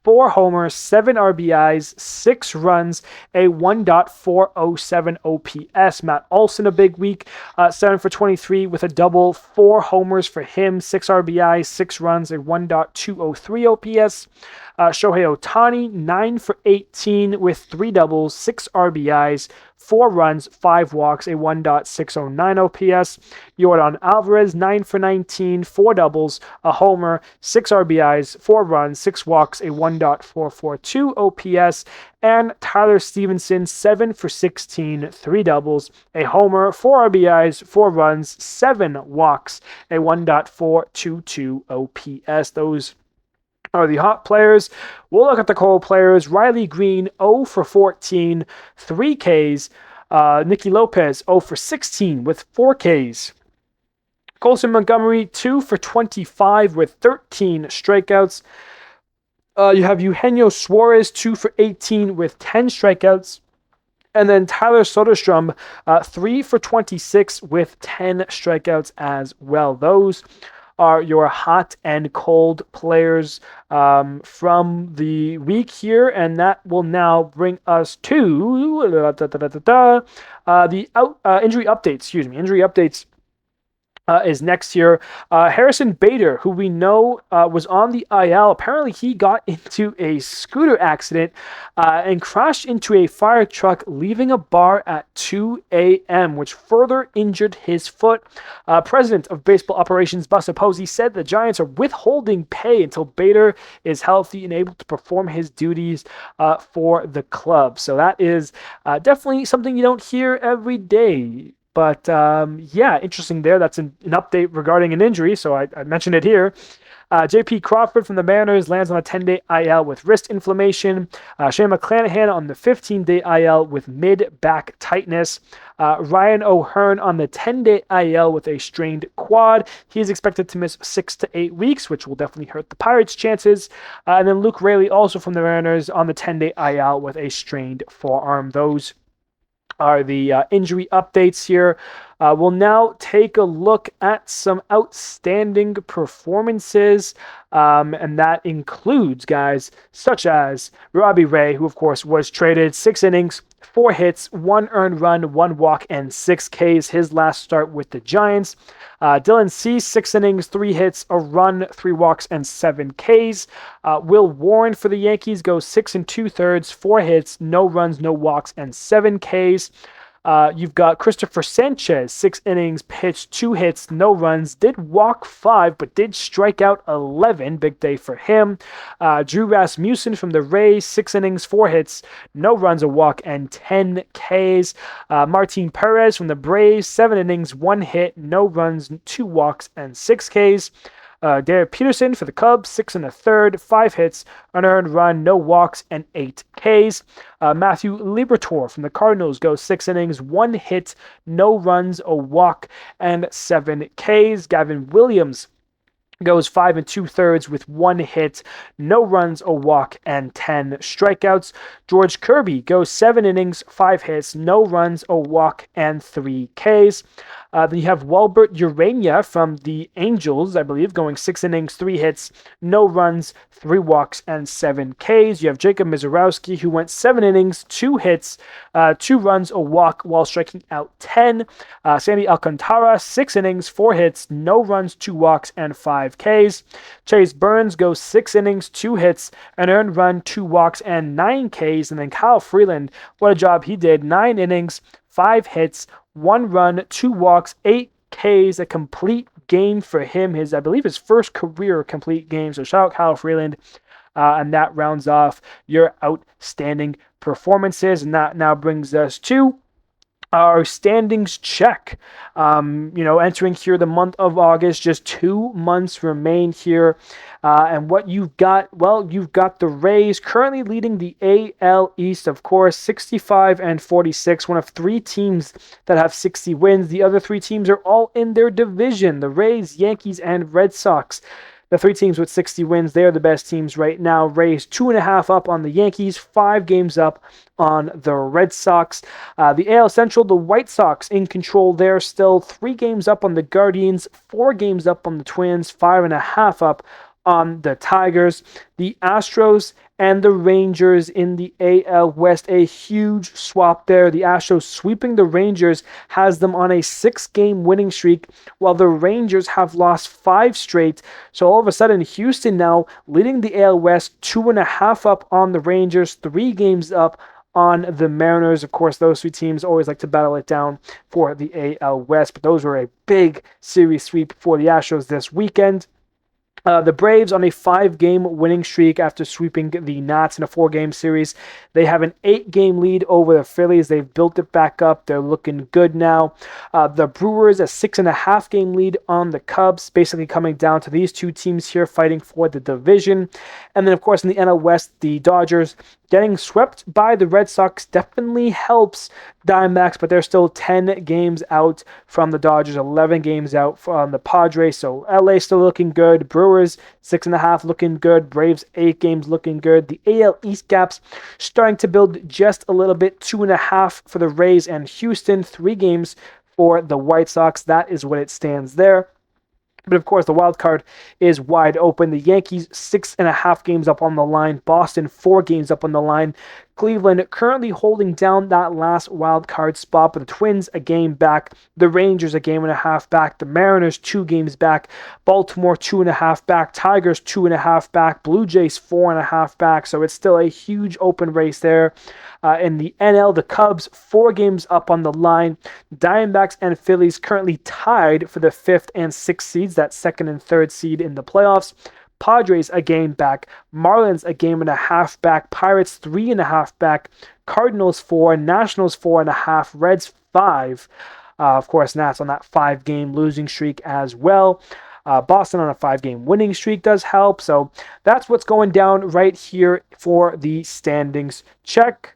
four homers, seven RBIs, six runs, a 1.407 OPS. Matt Olson, a big week, 7 for 23 with a double, four homers for him, six RBIs, six runs, a 1.203 OPS. Shohei Ohtani, 9 for 18 with three doubles, six RBIs, four runs, five walks, a 1.609 OPS. Yordan Alvarez, 9 for 19, four doubles, a homer, six RBIs, four runs, six walks, a 1.442 OPS. And Tyler Stevenson, 7 for 16, three doubles, a homer, four RBIs, four runs, seven walks, a 1.422 OPS. Those are the hot players. We'll look at the cold players. Riley Green, 0 for 14, 3 Ks. Nicky Lopez, 0 for 16 with 4 Ks. Colson Montgomery, 2 for 25 with 13 strikeouts. You have Eugenio Suarez, 2 for 18 with 10 strikeouts. And then Tyler Soderstrom, 3 for 26 with 10 strikeouts as well. Those are your hot and cold players from the week here, and that will now bring us to the injury updates. Injury updates is next here. Harrison Bader, who we know was on the IL, apparently he got into a scooter accident and crashed into a fire truck, leaving a bar at 2 a.m., which further injured his foot. President of Baseball Operations, Buster Posey, said the Giants are withholding pay until Bader is healthy and able to perform his duties for the club. So that is definitely something you don't hear every day. But yeah, interesting there. That's an update regarding an injury, so I mentioned it here. J.P. Crawford from the Mariners lands on a 10-day IL with wrist inflammation. Shane McClanahan on the 15-day IL with mid-back tightness. Ryan O'Hearn on the 10-day IL with a strained quad. He is expected to miss 6 to 8 weeks, which will definitely hurt the Pirates' chances. And then Luke Raley, also from the Mariners, on the 10-day IL with a strained forearm. Those are the injury updates here. We'll now take a look at some outstanding performances, and that includes guys such as Robbie Ray, who of course was traded, 6 innings, 4 hits, 1 earned run, 1 walk, and 6 Ks his last start with the Giants. Dylan Cease, 6 innings, 3 hits, a run, 3 walks, and 7 Ks. Will Warren for the Yankees goes 6 2/3, 4 hits, no runs, no walks, and 7 Ks. You've got Christopher Sanchez, 6 innings, pitched 2 hits, no runs, did walk 5, but did strike out 11. Big day for him. Drew Rasmussen from the Rays, 6 innings, 4 hits, no runs, a walk, and 10 Ks. Martin Perez from the Braves, 7 innings, 1 hit, no runs, 2 walks, and 6 Ks. Derek Peterson for the Cubs, 6 1/3, 5 hits, an earned run, no walks, and 8 Ks. Matthew Liberatore from the Cardinals goes 6 innings, 1 hit, no runs, a walk, and 7 Ks. Gavin Williams goes 5 2/3 with 1 hit, no runs, a walk, and 10 strikeouts. George Kirby goes 7 innings, 5 hits, no runs, a walk, and 3 Ks. Then you have Walbert Urania from the Angels, I believe, going 6 innings, 3 hits, no runs, 3 walks, and 7 Ks. You have Jacob Mizorowski, who went 7 innings, 2 hits, 2 runs, a walk, while striking out 10. Sandy Alcantara, 6 innings, 4 hits, no runs, 2 walks, and 5 Ks. Chase Burns goes 6 innings, 2 hits, an earned run, 2 walks, and 9 Ks. And then Kyle Freeland, what a job he did. 9 innings, 5 hits, 1 run, 2 walks, 8 Ks, a complete game for him. I believe his first career complete game. So shout out Kyle Freeland. And that rounds off your outstanding performances. And that now brings us to Our standings check. Entering here the month of August, just 2 months remain here. And what you've got, well, you've got the Rays currently leading the AL East, of course, 65 and 46, one of 3 teams that have 60 wins. The other 3 teams are all in their division, the Rays, Yankees, and Red Sox. The 3 teams with 60 wins, they are the best teams right now. Rays 2.5 up on the Yankees, 5 games up on the Red Sox. The AL Central, the White Sox in control there, still 3 games up on the Guardians, 4 games up on the Twins, 5.5 up on the Tigers. The Astros and the Rangers in the AL West, a huge swap there. The Astros sweeping the Rangers has them on a 6-game winning streak, while the Rangers have lost 5 straight. So all of a sudden, Houston now leading the AL West, 2.5 up on the Rangers, 3 games up on the Mariners. Of course, those 3 teams always like to battle it down for the AL West, but those were a big series sweep for the Astros this weekend. The Braves on a 5-game winning streak after sweeping the Nats in a 4-game series. They have an 8-game lead over the Phillies. They've built it back up. They're looking good now. The Brewers a 6.5-game lead on the Cubs, basically coming down to these 2 teams here fighting for the division. And then, of course, in the NL West, the Dodgers getting swept by the Red Sox definitely helps Diamondbacks, but they're still 10 games out from the Dodgers, 11 games out from the Padres. So LA still looking good. Brewers 6.5 looking good. Braves 8 games looking good. The AL East gaps starting to build just a little bit. 2.5 for the Rays and Houston. 3 games for the White Sox. That is what it stands there. But of course, the wild card is wide open. The Yankees 6.5 games up on the line. Boston 4 games up on the line. Cleveland currently holding down that last wild card spot, but the Twins a game back. The Rangers a game and a half back. The Mariners 2 games back. Baltimore 2.5 back. Tigers 2.5 back. Blue Jays 4.5 back. So it's still a huge open race there. In the NL, the Cubs 4 games up on the line. Diamondbacks and Phillies currently tied for the 5th and 6th seeds, that 2nd and 3rd seed in the playoffs. Padres a game back. Marlins a game and a half back. Pirates 3.5 back. Cardinals 4. Nationals 4.5. Reds 5. Of course, Nats on that 5-game losing streak as well. Boston on a 5-game winning streak does help. So that's what's going down right here for the standings check.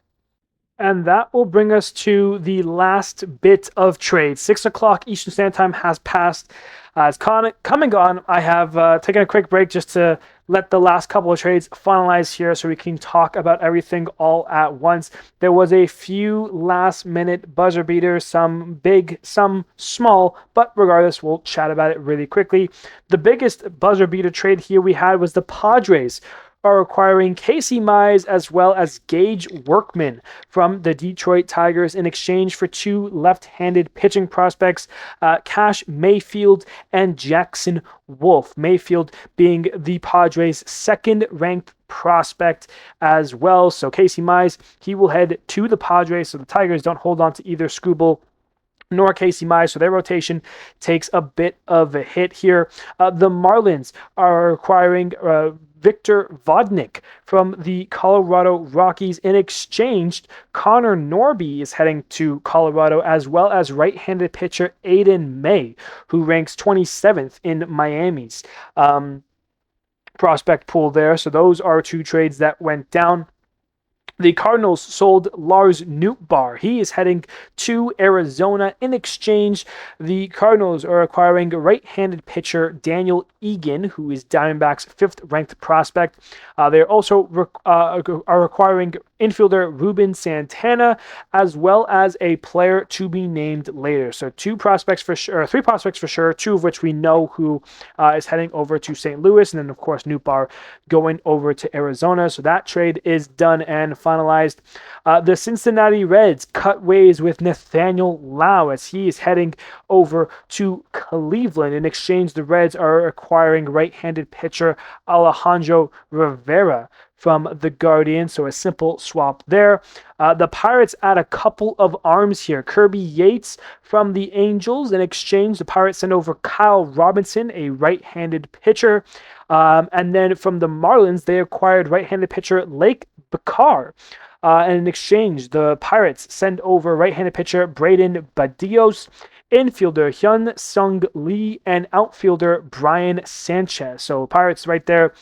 And that will bring us to the last bit of trade. 6 o'clock Eastern Standard Time has passed. It's come and gone. I have taken a quick break just to let the last couple of trades finalize here so we can talk about everything all at once. There was a few last-minute buzzer beaters, some big, some small, but regardless, we'll chat about it really quickly. The biggest buzzer beater trade here we had was the Padres are acquiring Casey Mize as well as Gage Workman from the Detroit Tigers in exchange for 2 left-handed pitching prospects, Cash Mayfield and Jackson Wolf. Mayfield being the Padres' 2nd-ranked prospect as well. So Casey Mize, he will head to the Padres, so the Tigers don't hold on to either Skubal nor Casey Mize, so their rotation takes a bit of a hit here. The Marlins are acquiring Victor Vodnik from the Colorado Rockies. In exchange, Connor Norby is heading to Colorado, as well as right-handed pitcher Aiden May, who ranks 27th in Miami's prospect pool there. So those are 2 trades that went down. The Cardinals sold Lars Nootbaar. He is heading to Arizona. In exchange, the Cardinals are acquiring right-handed pitcher Daniel Egan, who is Diamondbacks' 5th-ranked prospect. They also are acquiring infielder Ruben Santana, as well as a player to be named later. So 3 prospects for sure, 2 of which we know who is heading over to St. Louis, and then of course Nootbaar going over to Arizona. So that trade is done and finalized. The Cincinnati Reds cut ways with Nathaniel Lowe as he is heading over to Cleveland. In exchange, the Reds are acquiring right-handed pitcher Alejandro Rivera from the Guardians, so a simple swap there. The Pirates add a couple of arms here. Kirby Yates from the Angels. In exchange, the Pirates send over Kyle Robinson, a right-handed pitcher. And then from the Marlins, they acquired right-handed pitcher Lake Bakar. And in exchange, the Pirates send over right-handed pitcher Braden Badios, infielder Hyun Sung Lee, and outfielder Brian Sanchez. So Pirates right there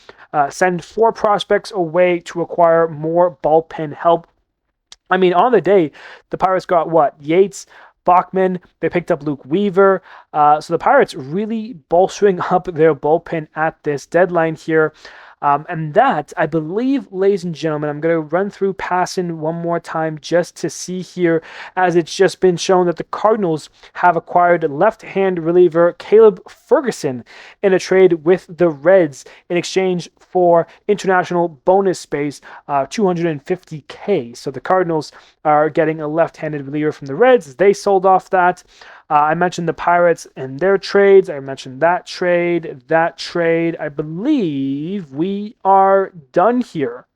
send 4 prospects away to acquire more bullpen help. I mean, on the day, the Pirates got what? Yates, Bachman, they picked up Luke Weaver. So the Pirates really bolstering up their bullpen at this deadline here. And that, I believe, ladies and gentlemen, I'm going to run through passing one more time just to see here, as it's just been shown that the Cardinals have acquired left-hand reliever Caleb Ferguson in a trade with the Reds in exchange for international bonus space, $250K. So the Cardinals are getting a left-handed reliever from the Reds. They sold off that. I mentioned the Pirates and their trades. I mentioned that trade. I believe we are done here.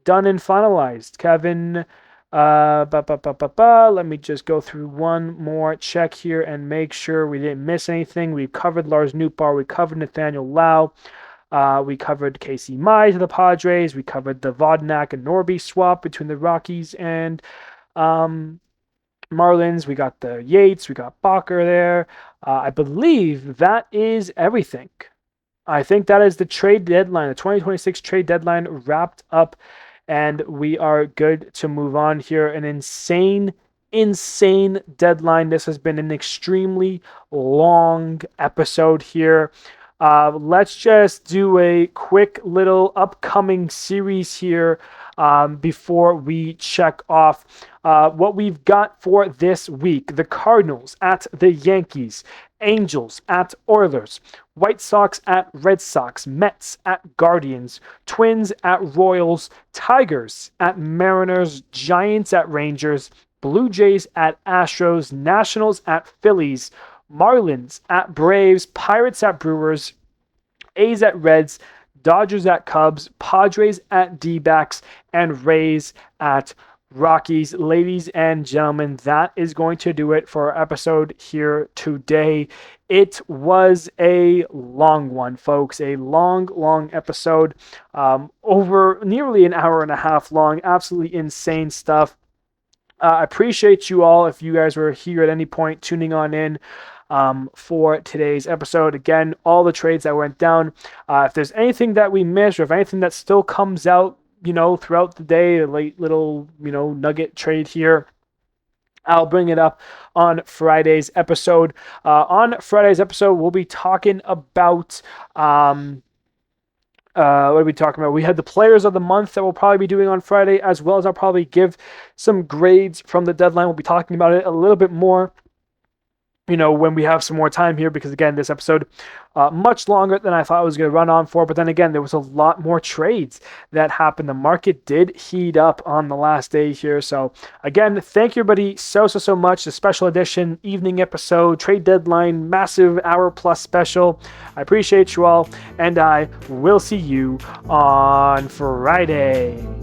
Done and finalized. Kevin, let me just go through one more check here and make sure we didn't miss anything. We covered Lars Nootbaar. We covered Nathaniel Lowe. We covered Casey Mize of the Padres. We covered the Vodnik and Norby swap between the Rockies and Marlins. We got the Yates. We got Bacher there. I believe that is everything. I think that is the trade deadline, the 2026 trade deadline wrapped up, and we are good to move on here. An insane deadline. This has been an extremely long episode here. Let's just do a quick little upcoming series here before we check off what we've got for this week. The Cardinals at the Yankees, Angels at Oilers, White Sox at Red Sox, Mets at Guardians, Twins at Royals, Tigers at Mariners, Giants at Rangers, Blue Jays at Astros, Nationals at Phillies, Marlins at Braves, Pirates at Brewers, A's at Reds, Dodgers at Cubs, Padres at D-backs, and Rays at Rockies. Ladies and gentlemen, that is going to do it for our episode here today. It was a long one, folks. A long episode. Over nearly an hour and a half long. Absolutely insane stuff. I appreciate you all if you guys were here at any point tuning on in for today's episode. Again, all the trades that went down. If there's anything that we missed or if anything that still comes out, throughout the day, a late little, nugget trade here, I'll bring it up on Friday's episode. On Friday's episode, we'll be talking about what are we talking about? We had the players of the month that we'll probably be doing on Friday, as well as I'll probably give some grades from the deadline. We'll be talking about it a little bit more, when we have some more time here, because again, this episode much longer than I thought it was going to run on for. But then again, there was a lot more trades that happened. The market did heat up on the last day here. So again, thank you everybody so much. The special edition evening episode, trade deadline, massive hour plus special. I appreciate you all, and I will see you on Friday.